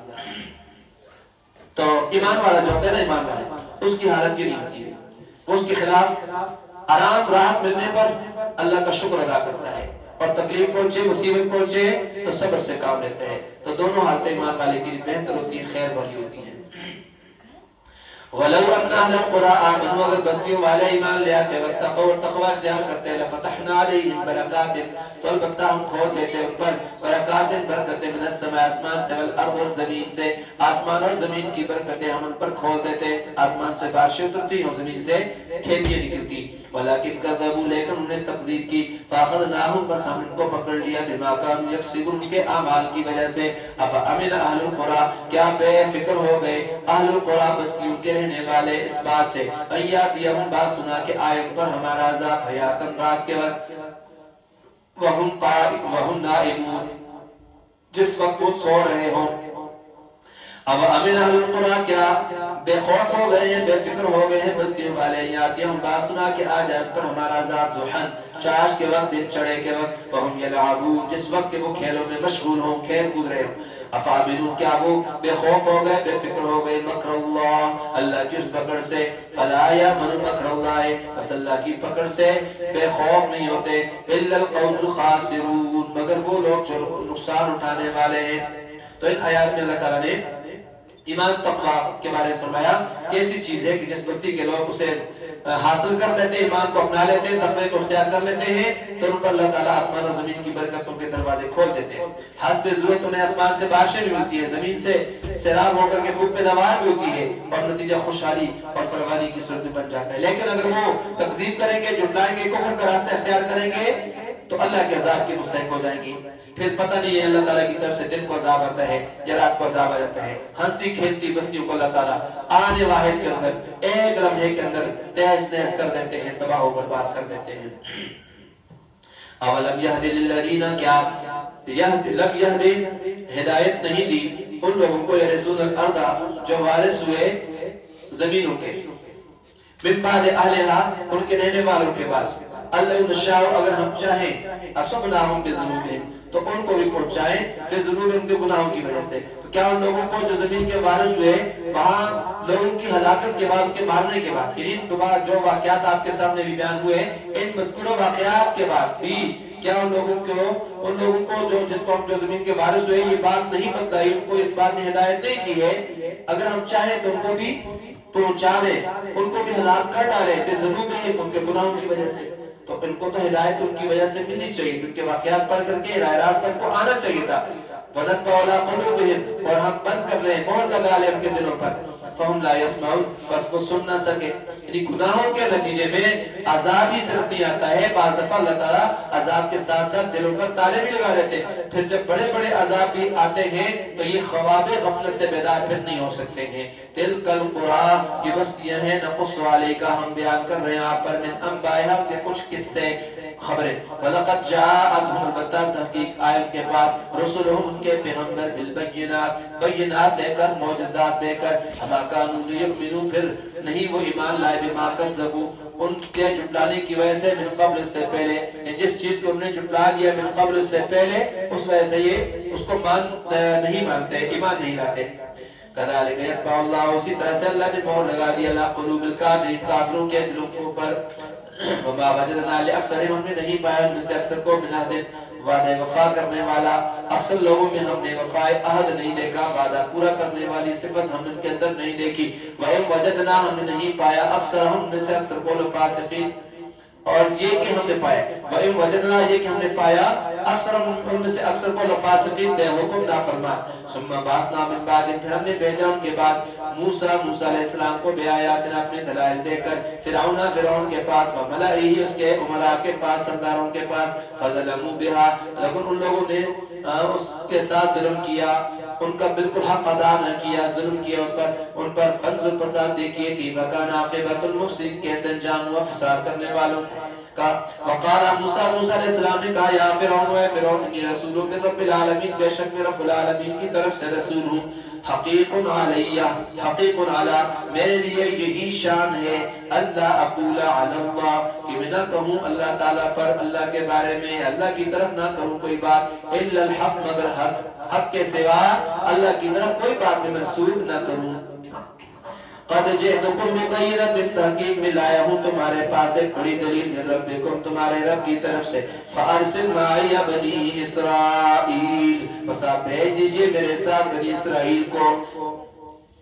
تو ایمان والا جو ہوتا ہے نا، ایمان والا، اس کی حالت یہ نہیں ہوتی ہے. اس کے خلاف آرام راحت ملنے پر اللہ کا شکر ادا کرتا ہے، اور تکلیف پہنچے مصیبت پہنچے تو صبر سے کام لیتے ہیں. تو دونوں حالتیں ایمان والے کے لیے بہتر ہوتی ہیں، خیر بھری ہوتی ہیں. وَلَوْ أَنَّ أَهْلَ الْقُرَىٰ آمَنُوا اگر بستیوں والے ایمان لے آتے واتقوا اور تقوی اختیار کرتے لَفَتَحْنَا عَلَيْهِمْ بَرَكَاتٍ تو البتہ ہم کھول دیتے ان پر برکاتیں برکتیں من السماء آسمان سے والارض اور زمین سے، آسمان اور زمین کی برکتیں ہم ان پر کھول دیتے. آسمان سے بارشیں اترتی اور زمین سے کھیتیاں نکلتی. وَلَكِنْ كَذَّبُوا لیکن انہوں نے تکذیب کی. فَأَخَذْنَاهُمْ بس ہم ان کو پکڑ لیا بما كانوا يكسبون ان کے اعمال کی وجہ سے. أَفَأَمِنَ أَهْلُ الْقُرَىٰ کیا بے فکر ہو گئے اہل القرى بستیوں کے رہنے والے اس بات سے ایاتیہم بات سنا کہ آئے ان پر ہمارا عذاب حیاتاً رات کے وقت وہم نائمون جس وقت وہ سو رہے ہوں. اب امن اہل القرى کیا بے خوف ہو گئے ہیں بے فکر ہو گئے ہیں بستیوں والے یاتیہم بات سنا کہ آ جائے ان پر ہمارا عذاب ضحن چاش کے وقت دن چڑھے کے وقت وہم یلعبون جس وقت کہ وہ کھیلوں میں مشغول ہوں کھیل کود رہے ہوں. افامنوا کیا وہ بے خوف ہو گئے بے فکر ہو گئے مکر اللہ اللہ کی اس پکڑ سے. فلا یامن مکر اللہ بس اللہ کی پکڑ سے بے خوف نہیں ہوتے الا القوم الخاسرون مگر وہ لوگ جو نقصان اٹھانے والے ہیں. تو ان آیات میں اللہ تعالیٰ نے ایمان تقوی کے بارے میں فرمایا کہ ایسی چیز ہے کہ جس بستی کے لوگ اسے حاصل کر لیتے ہیں ایمان کو اپنا لیتے ہیں تقوی کو اختیار کر لیتے ہیں تو ان پر اللہ تعالیٰ آسمان اور زمین کی برکتوں کے دروازے کھول دیتے ہیں. حسب ضرورت انہیں آسمان سے بارشیں بھی ملتی ہے زمین سے سیلاب ہو کر کے خوب پیداوار بھی ہوتی ہے اور نتیجہ خوشحالی اور فراوانی کی صورت میں بن جاتا ہے. لیکن اگر وہ تکذیب کریں گے جھٹلائیں گے کفر کا راستہ اختیار کریں گے تو اللہ کے عذاب کے مستحق ہو جائیں گے. پھر پتہ نہیں ہے اللہ تعالیٰ کی طرف سے دن کو عذاب آتا ہے یا رات کو عذاب آ جاتا ہے. ہنستی کھیلتی بستیوں کو اللہ تعالیٰ آنے واحد کے اندر ایک لمحے کے اندر تہس نہس کر دیتے ہیں تباہ و برباد کر دیتے ہیں. اولم یہد للذین کیا لم یہد ہدایت نہیں دی ان لوگوں کو یرثون الارض جو وارث ہوئے زمینوں کے من بعد اہلہا ان کے رہنے والوں کے بعد. اللہ نشاء اگر ہم چاہیں اصبناہم بذنوبہم تو ان کو بھی پہنچائیں بذنوب ان کے گناہوں کی وجہ سے. تو کیا ان لوگوں کو جو زمین کے وارث ہوئے وہاں لوگوں کی ہلاکت کے بعد ان کے مارنے کے بعد یعنی جو واقعات آپ کے سامنے بھی بیان ہوئے ان مذکورہ واقعات کے بعد بھی کیا ان لوگوں کو جو جن کو ہم جو زمین کے وارث ہوئے یہ بات نہیں بتائی ان کو اس بات نے ہدایت نہیں کی ہے. اگر ہم چاہیں تو ان کو بھی پہنچا دیں ان کو بھی ہلاک کر ڈالیں بذنوبہم ان کے گناہوں کی وجہ سے. تو ان کو تو ہدایت ان کی وجہ سے ملنی چاہیے ان کے واقعات پڑھ کر کے راہ راست پر کو آنا چاہیے تھا. وَنَتْبَعُ عَلَىٰ قُلُوبِهِمْ اور ہم بند کر لیں مہر لگا لیں ان کے دلوں پر فَهُمْ لَا يَسْمَعُونَ بس وہ سن نہ سکے. یعنی گناہوں کے نتیجے میں عذاب ہی صرف نہیں آتا ہے بعض دفعہ اللہ تعالیٰ عذاب کے ساتھ ساتھ دلوں پر تالے بھی لگا لیتے ہیں. پھر جب بڑے بڑے عذاب بھی آتے ہیں تو یہ خواب غفلت سے بیدار پھر نہیں ہو سکتے ہیں. تِلْكَ الْقُرَىٰ یہ بستیاں ہیں نقص عَلَيْكَ ہم بیان کر رہے ہیں آپ پر من انبائها کے کچھ قصے خبریں. وَلَقَدْ جَاءَتْهُمْ الْبَتَّةُ تحقیق آئے ان کے پاس رسولهم ان کے پیغمبر بالبینات بینات دے کر معجزات دے کر وَمَا كَانُوا لِيُؤْمِنُوا پھر نہیں وہ ایمان لائے بِمَا كَذَّبُوا ان کے جھٹلانے کی وجہ سے من قبل سے پہلے جس چیز کو انہوں نے جھٹلا دیا من قبل سے پہلے اس وجہ سے یہ اس کو نہیں مانتے ایمان نہیں لاتے. كذلك يطبع الله اسی طرح سے اللہ نے مہر لگا دی على قلوب الكافرين کافروں کے دلوں کے اوپر. وما وجدنا لأكثرهم ہم نے نہیں پایا ان میں سے اکثر کو من عہد وعدے وفا کرنے والا اکثر لوگوں میں ہم نے وفائے عہد نہیں دیکھا وعدہ پورا کرنے والی صفت ہم نے ان کے اندر نہیں دیکھی. وَإِن وَجَدْنَا ہم نے نہیں پایا اکثرهم ان میں سے اکثر کو لفاسقین اور یہ کہ ہم نے پایا وَإِن وَجَدْنَا یہ کہ ہم نے پایا اکثرهم ان میں سے اکثر کو لفاسقین بے حکم نافرمان. ثم بعثنا من بعد پھر ہم نے بھیجا ان کے بعد موسیٰ علیہ السلام کو بے آیاتنا اپنے دلائل دے کر فرعون کے پاس وملئہ اس کے عمراء کے پاس سرداروں کے پاس فظلموا بها لیکن ان لوگوں نے اس کے ساتھ ظلم کیا ان کا بالکل حق ادا نہ کیا ظلم کیا اس پر ان پر فنظر فساد دیکھیے کہ وکان عاقبۃ المفسدین کیسے انجام ہوا فساد کرنے والوں کا. وقال موسیٰ علیہ السلام نے کہا یا فرعون اے فرعون انی رسول من رب العالمین بے شک میں رب العالمین کی طرف سے رسول ہوں. حقیق علیہ حقیق علی میرے لیے یہی شان ہے اللہ اقول علی اللہ کہ میں نہ کہوں اللہ تعالیٰ پر اللہ کے بارے میں اللہ کی طرف نہ کروں کوئی بات الا الحق مگر حق کے سوا اللہ کی طرف کوئی بات میں منسوب نہ کروں. قد جئتکم ببینۃ، تحقیق میں لایا ہوں تمہارے پاس ایک بڑی دلیل من ربکم، تمہارے رب کی طرف سے، فارسل معی بنی اسرائیل، بس آپ بھیج دیجئے میرے ساتھ بنی اسرائیل کو،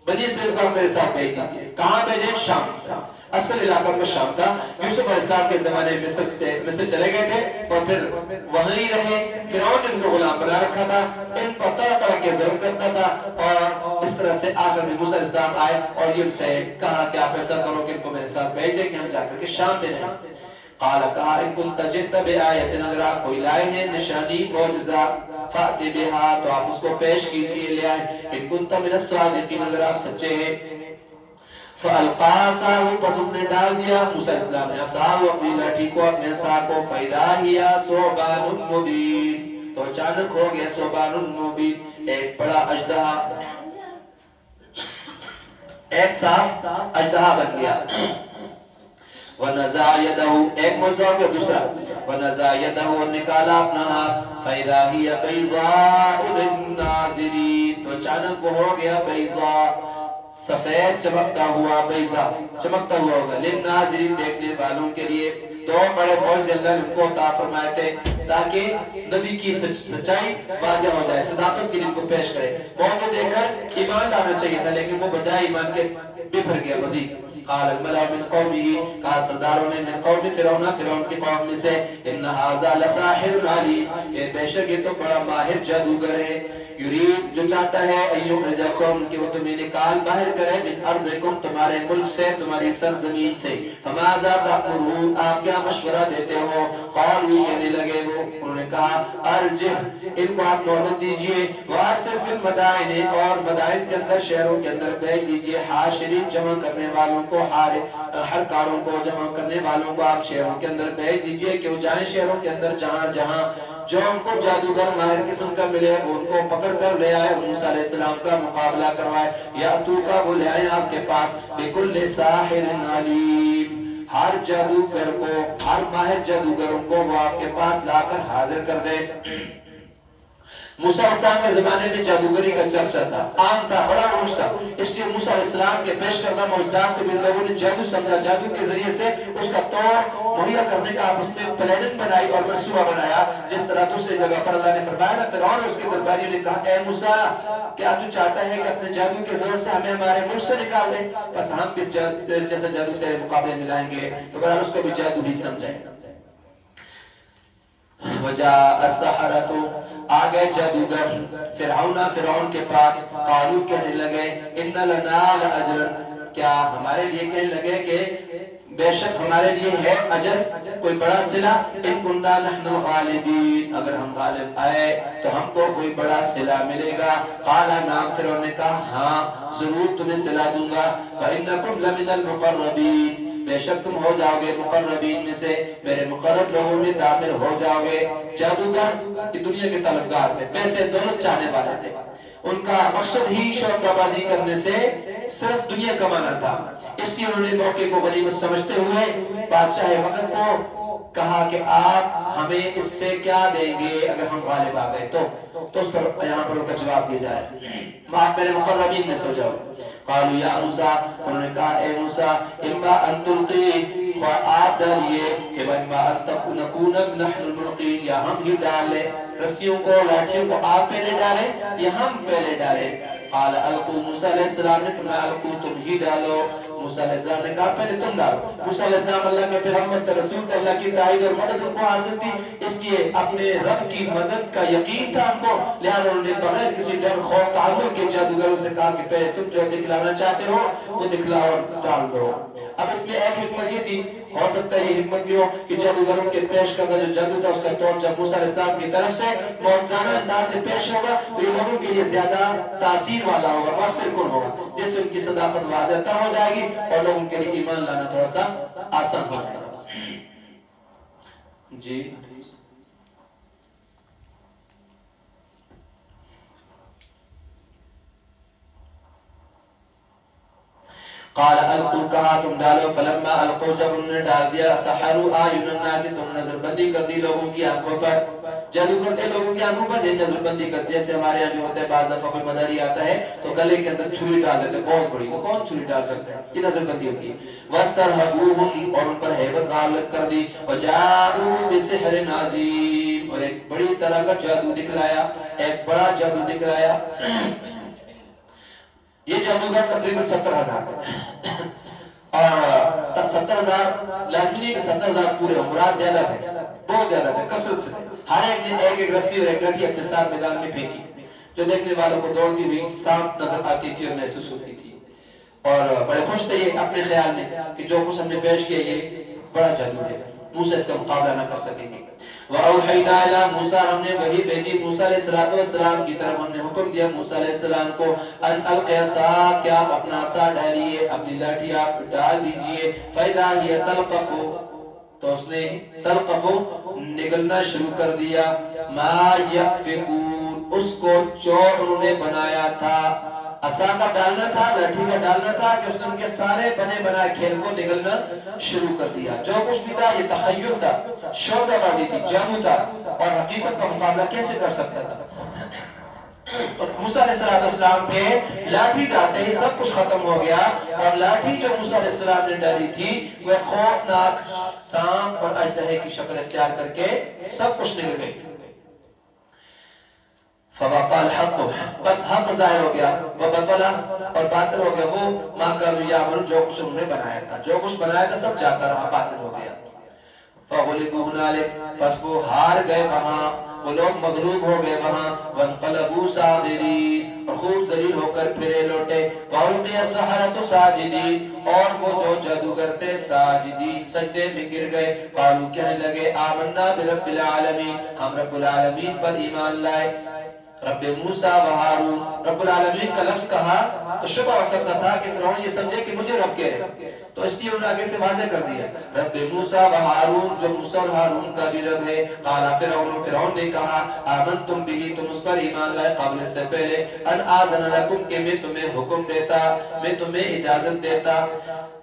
بنی اسرائیل کو میرے ساتھ بھیج دیجئے۔ کہاں بھیجیں؟ شام تھا، اصل علاقہ میں شام تھا۔ یوسف علیہ السلام کے زمانے میں مصر چلے گئے تھے اور پھر وہیں رہے۔ فرعون نے ان کو غلام بنا رکھا تھا، ان پر طرح طرح کے ظلم کرتا تھا، اور اس طرح سے آخر میں موسیٰ علیہ السلام آئے اور یہ ان سے کہا کہ آپ ایسا کرو کہ ان کو میرے ساتھ بھیج دیں کہ ہم جا کر کے شام میں رہیں۔ قال کہا ان کنت جئت بآیۃ، اگر آپ کوئی لائے ہیں نشانی معجزہ، فأت بہا، تو آپ اس کو پیش کیجئے، لے آئے، ان کنت من الصادقین، اگر آپ سچے ہیں۔ فَأَلْقَا عَصَاهُ، پس انہوں نے ڈال دیا موسیٰ علیہ السلام نے عصاہ، اپنی لاٹھی کو، اپنے عصا کو، فَإِذَا هِيَ ثُعْبَانٌ مُبِينٌ، تو اچانک ہو گیا ثعبان مبین، ایک بڑا اژدہا، ایک صاف اژدہا بن گیا۔ وَنَزَعَ يَدَهُ، ایک معجزہ ہو گیا دوسرا، وَنَزَعَ يَدَهُ، اور نکالا اپنا ہاتھ، فَإِذَا هِيَ بَيْضَاءُ لِلنَّاظِرِينَ، تو اچانک ہو گیا بیضاء، سفید چمکتا ہوا، بیضا چمکتا ہوا ہوگا، للناظرین، دیکھنے والوں کے لیے۔ دو بڑے معجزے اللہ نے ان کو عطا فرمائے تھے تاکہ نبی کی سچائی واضح ہو جائے، صداقت کے لیے ان کو پیش کرے۔ موقع دے کر ایمان لانا چاہیے تھا لیکن وہ بجائے ایمان کے بفر گیا مزید۔ قال الملأ من قومه، کہا سرداروں نے من قوم فرعون، فرعون کی قوم میں سے، ان ھذا لساحر علیم، یہ بے شک یہ تو بڑا ماہر جادوگر ہے، یرید، جو چاہتا ہے، ایخرجکم، کہ وہ تمہیں نکال باہر کرے، من ارضکم، تمہارے ملک سے، تمہاری سرزمین سے، فماذا تأمرون، آپ کیا مشورہ دیتے ہو؟ قالوا، کہنے لگے وہ، انہوں نے کہا، ارجع، ان کو آپ مہلت دیجئے، وارسل فی المدائن، اور مدائن کے اندر، شہروں کے اندر بھیج دیجئے، حاشرین، جمع کرنے والوں کو، ہر کاروں کو، جمع کرنے والوں کو آپ شہروں کے اندر بھیج دیجئے کہ وہ جائیں شہروں کے اندر جہاں جہاں جو ان کو جادوگر ماہر قسم کا ملے، ان کو پکڑ کر لے آئے، موسیٰ علیہ السلام کا مقابلہ کروائے، یا تو کا، وہ لے آئے آپ کے پاس، بِكُلِّ سَاحِرٍ عَلِيمٍ، ہر جادوگر کو، ہر ماہر جادوگروں کو وہ آپ کے پاس لا کر حاضر کر دے۔ موسیٰ علیہ السلام کے زمانے میں جادوگری کا چرچا تھا، عام تھا، بڑا عروج تھا، اس لیے موسیٰ علیہ السلام کے پیش کردہ معجزات کو بھی لوگوں نے جادو سمجھا، جادو کے ذریعے سے اس کا توڑ مہیا کرنے کا آپس میں پلاننگ بنائی اور منصوبہ بنایا، جس طرح دوسری جگہ پر اللہ نے فرمایا نا، فرعون اور اس کے درباریوں نے کہا، اے موسیٰ، کیا تو چاہتا ہے کہ اپنے جادو کے زور سے ہمیں ہمارے ملک سے نکال دیں؟ بس ہم بھی جیسا جادو تیرے مقابلے میں لائیں گے، تو برحال اس کو بھی جادو ہی سمجھیں۔ وجاء السحرة، آگئے جادوگر فرعون کے پاس، قالوا، کہنے لگے، ان لنا لاجرا، کیا ہمارے لیے، کہنے لگے کہ بے شک ہمارے لیے ہے اجر، کوئی بڑا صلہ، ان كنا نحن الغالبین، اگر ہم غالب آئے تو ہم کو کوئی بڑا صلہ ملے گا۔ قال نعم، فرعون نے کہا ہاں ضرور تمہیں صلہ دوں گا، وانکم لمن المقربین، بے شک تم ہو جاؤ گے مقربین میں سے، میرے مقرب لوگوں میں داخل ہو جاؤ گے۔ جادوگر یہ دنیا کے طلبگار تھے، پیسے دولت چاہنے والے تھے، ان کا مقصد ہی شوکہ بازی کرنے سے صرف دنیا کمانا تھا، اس لیے انہوں نے موقع کو غنیمت سمجھتے ہوئے بادشاہ وقت کو کہا کہ آپ ہمیں اس سے کیا دیں گے اگر ہم غالب آ گئے تو اس پر یہاں پر ان کا جواب دیا جائے، آپ میرے مقربین میں سو جاؤ۔ قالوا یا موسیٰ، انہوں نے کہا اے موسیٰ، اما ان تلقی، خواہ آپ ڈالیے، اما ان نکون نحن الملقین، یا ہم ہی ڈال لیں رسیوں کو، لاٹھیوں کو، آپ پہلے ڈالیں یا ہم پہلے ڈالیں؟ قال القوا، موسیٰ علیہ السلام نے فرمایا القوا، تم ہی ڈالو۔ موسیٰ علیہ السلام نے کہا پہلے تم ڈالو۔ موسیٰ علیہ السلام اللہ کے پیغمبر تھے، رسول تھے، اللہ کی تائید اور مدد ان کو حاصل تھی، اس لیے اپنے رب کی مدد کا یقین تھا ان کو، لہذا انہوں نے بغیر کسی ڈر خوف تعلق کے جادوگروں سے کہا کہ پہلے تم جو دکھلانا چاہتے ہو وہ دکھلاؤ اور ڈال دو۔ اب اس میں ایک حکمت یہ تھی، ہو سکتا ہے یہ حکمت بھی ہو کہ جادوگروں کے پیش کردہ جو جادو تھا اس کا طور جب موسیٰ علیہ السلام کی طرف سے معجزانہ انداز میں پیش ہوگا تو یہ لوگوں کے لیے زیادہ تاثیر والا ہوگا، مؤثر کن ہوگا، جس سے ان کی صداقت واضح تر ہو جائے گی اور لوگوں کے لیے ایمان لانا تھوڑا سا آسان ہو جائے گا۔ جی قال القوا کہا تم ڈالو فلما القوا جب انہوں نے ڈال دیا سحروا اعین الناس تم نظر بندی کر دی لوگوں کی آنکھوں پر جادو کرتے لوگوں کی آنکھوں پر نظر بندی کرتے جیسے ہمارے یہاں جو ہوتا ہے بعض دفعہ کوئی مداری آتا ہے تو گلے کے اندر چھری ڈال دیتے بہت بڑی تو کون چھری ڈال سکتا ہے یہ نظر بندی ہوتی ہے واسترهبوهم اور ان پر ہیبت غالب کر دی وجاءوا بسحر عظیم اور ایک بڑی طرح کا جادو دکھلایا ایک بڑا جادو دکھلایا یہ جادوگر تقریباً 70,000 اور 70,000 لازمی نہیں کہ 70,000 پورے ہوں مراد زیادہ تھے بہت زیادہ تھے کثرت سے ہر ایک نے ایک رسی اور ایک لٹھی اپنے ساتھ میدان میں پھینکی جو دیکھنے والوں کو دوڑتی ہوئی سانپ نظر آتی تھی اور محسوس ہوتی تھی اور بڑے خوش تھے یہ اپنے خیال میں کہ جو کچھ ہم نے پیش کیا یہ بڑا جادو ہے موسیٰ اس کا مقابلہ نہ کر سکیں گے وَأَوْحَيْنَا إِلَىٰ مُوسَىٰ ہم نے وحی بھیجی موسیٰ علیہ السلام کی طرف ہم نے حکم دیا موسیٰ علیہ السلام کو ان القِ عصاک کیا آپ اپنا عصا ڈالیے اپنی لاٹھی آپ ڈال دیجئے فَإِذَا هِيَ تَلْقَفُ تو اس نے تلقف نگلنا شروع کر دیا مَا يَأْفِكُونَ اس کو چور انہوں نے بنایا تھا عصا کا ڈالنا تھا لاٹھی کا ڈالنا تھا کہ اس نے ان کے سارے بنے بنائے کھیل کو نگلنا شروع کر دیا جو کچھ بھی تھا یہ تخیل تھا شعبہ بازی تھی جادو تھا اور حقیقت کا مقابلہ کیسے کر سکتا تھا اور موسیٰ علیہ السلام پہ لاٹھی ڈالتے ہی سب کچھ ختم ہو گیا اور لاٹھی جو موسیٰ علیہ السلام نے ڈالی تھی وہ خوفناک سانپ اور اژدہے کی شکل اختیار کر کے سب کچھ نگل گئی فوقع الحق بس حق ظاہر ہو گیا وبطل اور باطل ہو گیا وہ ما کانوا یعملون جو کچھ انہوں نے بنایا تھا جو کچھ بنایا تھا سب جاتا رہا باطل ہو گیا فغلبوا هنالك بس وہ ہار گئے وہاں وہ لوگ مغلوب ہو گئے وہاں وانقلبوا صاغرین اور خوب ذلیل ہو کر پھرے لوٹے والقی السحرۃ ساجدین اور وہ جو جادوگر تھے ساجدین سجدے میں گر گئے قالوا کہنے لگے آمنا برب العالمین ہم رب العالمین پر ایمان لائے رب موسیٰ و ہارون رب العالمین کا لفظ کہا تو شبہ ہو سکتا تھا کہ فرعون یہ سمجھے کہ مجھے رب کہہ رہے تو اس لیے انہوں نے آگے سے واضح کر دیا رب موسیٰ و ہارون جو موسیٰ اور ہارون کا بھی رب ہے قال فرعون نے کہا آمنتم بھی تم اس پر ایمان لائے قبل سے پہلے ان آذن لکم کہ میں تمہیں حکم دیتا میں تمہیں اجازت دیتا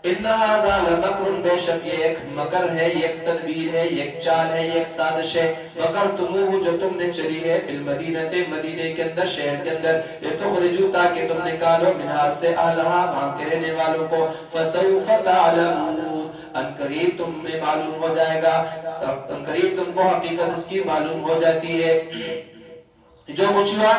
ان هذا لمکر بے شک یہ ایک مکر ہے یہ ایک تدبیر ہے یہ ایک چال ہے یہ ایک سازش ہے مکرتموہ جو تم نے چلی ہے فی المدینہ مدینے کے اندر شہر کے اندر لتخرجوا تاکہ تم نکالو منہا سے اہلہا وہاں کے رہنے والوں کو فسوف تعلمون ان قریب تم میں معلوم ہو جائے گا ان قریب تم کو حقیقت اس کی معلوم ہو جاتی ہے جو کچھ ہوا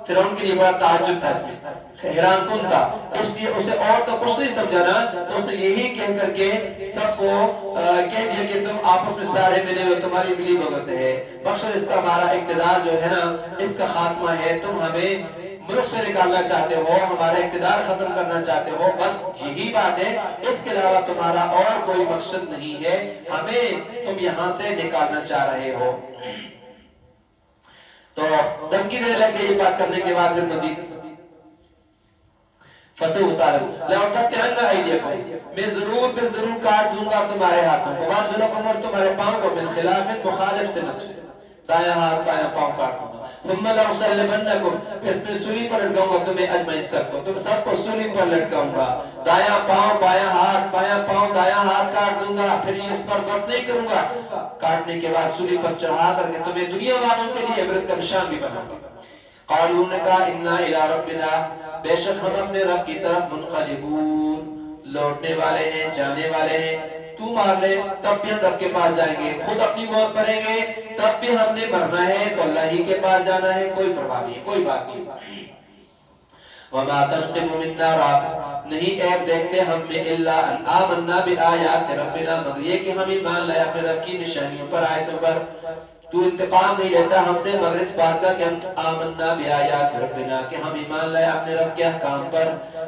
فرعون کے لیے بڑا تعجب تھا اس میں حیران کن تھا اس لیے اسے اور تو کچھ نہیں سمجھانا تو اس نے یہی کہہ کر کے سب کو کہہ دیا کہ تم آپس میں سارے ملے ہو تمہاری ملی بھگت ہے مقصد اس کا ہمارا اقتدار جو ہے نا اس کا خاتمہ ہے تم ہمیں ملک سے نکالنا چاہتے ہو ہمارا اقتدار ختم کرنا چاہتے ہو بس یہی بات ہے اس کے علاوہ تمہارا اور کوئی مقصد نہیں ہے ہمیں تم یہاں سے نکالنا چاہ رہے ہو تو دھمکی دینے لگے یہ بات کرنے کے بعد پھر مزید فسوف تعلمون لأقطعن أيديكم میں ضرور کاٹ دوں گا تمہارے ہاتھوں کو وارجلکم اور تمہارے پاؤں کو من خلاف مخالف سمت سے دایاں ہاتھ بایاں پاؤں کاٹ دوں گا ثم لأصلبنکم پھر میں سولی پر لٹکاؤں گا تمہیں اجمعین سب کو تم سب کو سولی پر لٹکاؤں گا دایاں پاؤں بایاں پاؤں دایاں ہاتھ کاٹ دوں گا پھر اس پر بس نہیں کروں گا کاٹنے کے بعد سولی پر چڑھا کر کے تمہیں دنیا والوں کے لیے عبرت کا نشان بھی بناؤں گا قالوا نے کہا انا الی ربنا بے شک ہم اپنے رب کی طرف منقلبون لوٹنے والے ہیں جانے والے ہیں تو مار لے تب بھی ہم رب کے پاس جائیں گے خود اپنی موت پڑیں گے تب بھی ہم نے مرنا ہے تو اللہ ہی کے پاس جانا ہے کوئی پرواہ نہیں کوئی بات نہیں وما تنقم منا رب نہیں عیب دیکھتے ہم میں الا ان آمنا بآیات ربنا مگر یہ کہ ہم ایمان لائے اپنے رب کی نشانیوں پر آیتوں پر تو انتقام نہیں لیتا ہم سے مگر اس بات کا کہ ہم آمنا بآیات ربنا کہ ہم ایمان لائے اپنے رب کے احکام پر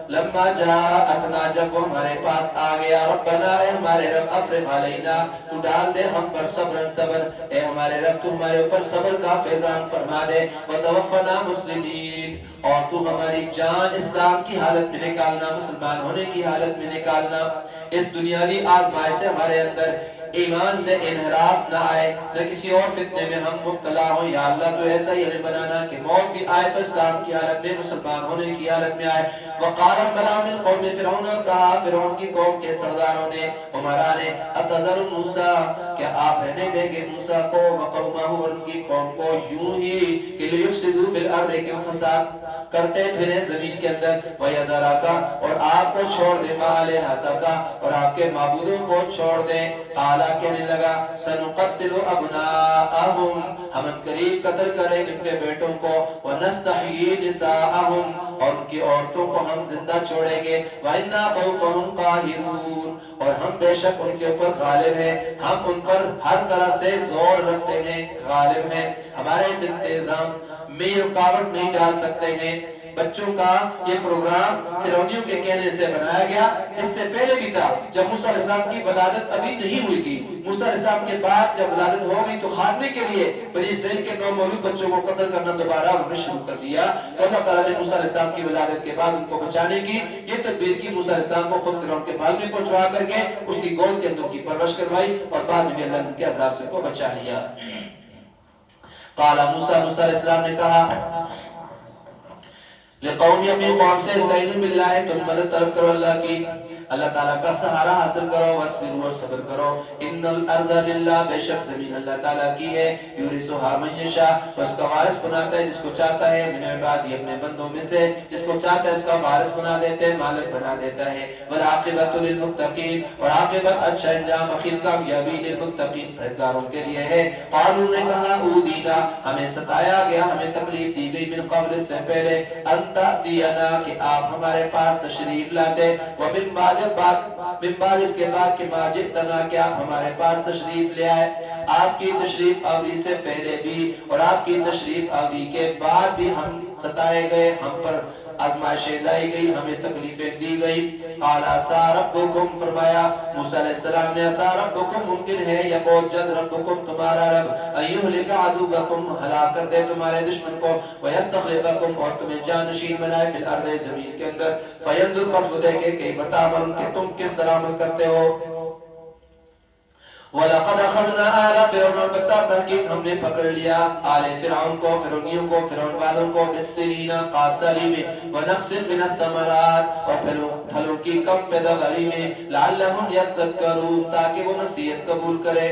لما جاءتنا جب وہ ہمارے پاس آ گیا ربنا اے ہمارے رب افرغ علینا تو ڈال دے ہم پر صبر اے ہمارے رب تو ہمارے اوپر صبر کا فیضان فرما دے وتوفنا مسلمین اور تو ہماری جان اسلام کی حالت میں نکالنا مسلمان ہونے کی حالت میں نکالنا اس دنیاوی آزمائش سے ہمارے اندر ایمان سے انحراف نہ آئے، نہ کسی اور فتنے میں ہم مبتلا ہوں۔ یا اللہ تو ایسا ہی ہمیں بنانا کہ موت بھی آئے تو اسلام کی حالت میں، مسلمان ہونے کی حالت میں آئے۔ وقال الملأ من قوم فرعون، کہا فرعون کی قوم کے سرداروں نے، عمراء نے، اتذر موسیٰ، کیا آپ رہنے دیں گے موسیٰ کو وقومہ اور ان کی قوم کو یوں ہی کہ لیفسدوا فی الارض، کہ فساد کرتے پھریں زمین کے اندر، وَيَذَرَكَ، اور آپ کو چھوڑ دیں، وَآلِهَتَكَ، اور آپ کے معبودوں کو چھوڑ دیں۔ قَالَ کہنے لگا سَنُقَتِّلُ أَبْنَاءَهُمْ، ہم قریب قتل کریں ان کے بیٹوں کو، وَنَسْتَحْيِي نِسَاءَهُمْ، اور ان کی عورتوں کو ہم زندہ چھوڑیں گے، وَإِنَّا فَوْقَهُمْ قَاهِرُونَ، اور ہم بے شک ان کے اوپر غالب ہیں، ہم ان پر ہر طرح سے زور رکھتے ہیں، غالب ہیں، ہمارے اس انتظام میں رکاوٹ نہیں ڈال سکتے ہیں۔ بچوں کا یہ پروگرام فرعونیوں کے کہنے سے بنایا گیا، اس سے پہلے بھی تھا جب موسیٰ علیہ السلام کی ولادت ابھی نہیں ہوئی تھی۔ موسیٰ علیہ السلام کے بعد جب ولادت ہو گئی تو خاتمے کے لیے بنی اسرائیل کے نومولود بچوں کو قتل کرنا دوبارہ انہوں نے شروع کر دیا۔ تو اللہ تعالیٰ نے موسیٰ علیہ السلام کی ولادت کے بعد ان کو بچانے کی یہ تدبیر کی، موسیٰ علیہ السلام کو خود فرعون کے بالغے کو چھڑا کر کے اس کی گود کے اندر کی پرورش کروائی، اور بعد میں اللہ نے ان کے عذاب سے کو بچا لیا۔ قال موسیٰ علیہ السلام نے کہا لقومی، اپنی قوم سے، استعینوا باللہ، تم مدد طلب کرو اللہ کی، اللہ تعالیٰ کا سہارا حاصل کرو، واصبروا، اور صبر کرو، ان الارض للہ، بے شک زمین اللہ تعالیٰ کی ہے، یورثھا من یشاء، اس کا وارث بناتا ہے جس کو چاہتا ہے، من عبادہ، اپنے بندوں میں سے جس کو چاہتا ہے اس کا وارث بنا دیتے ہیں، مالک بنا دیتا ہے، والعاقبۃ للمتقین، اور عاقبت اچھا انجام، اخیر کامیابی، للمتقین، پرہیزگاروں کے لیے ہے۔ قالوا نے کہا اوذینا، ہمیں ستایا گیا، ہمیں تکلیف دی گئی، من قبل، اس سے پہلے، ان تأتینا، کہ آپ ہمارے پاس تشریف لاتے، ومن بعد، من بعد، اس کے بعد کہ ما جئتنا، کہ آپ ہمارے پاس تشریف لے آئے۔ آپ کی تشریف آوری سے پہلے بھی اور آپ کی تشریف آوری کے بعد بھی ہم ستائے گئے، ہم پر آزمائشیں لائی گئی، ہمیں تکلیفیں دی گئی۔ قال عسى ربکم، فرمایا موسیٰ علیہ السلام نے، عسى ربکم، ممکن ہے یا بہت جلد، ربکم، تمہارا رب، ان یہلک عدوکم، ہلاک کر دے تمہارے دشمن کو، ویستخلفکم، اور تمہیں جانشین بنائے، فی الارض، زمین کے اندر، فینظر، پس وہ دیکھے کہ بتعملون، کہ تم کس طرح عمل کرتے ہو۔ وَلَقَدْ أَخَذْنَا آلَ فِرْعَوْنَ، البتہ تحقیق ہم نے پکڑ لیا آل فرعون کو، فرعونیوں کو، فرعون والوں کو، بالسنین، قحط سالی میں، وَنَقْصٍ مِّنَ الثَّمَرَاتِ، اور پھلوں کی کم پیداواری میں، لَعَلَّهُمْ يَذَّكَّرُونَ، تاکہ وہ نصیحت قبول کرے۔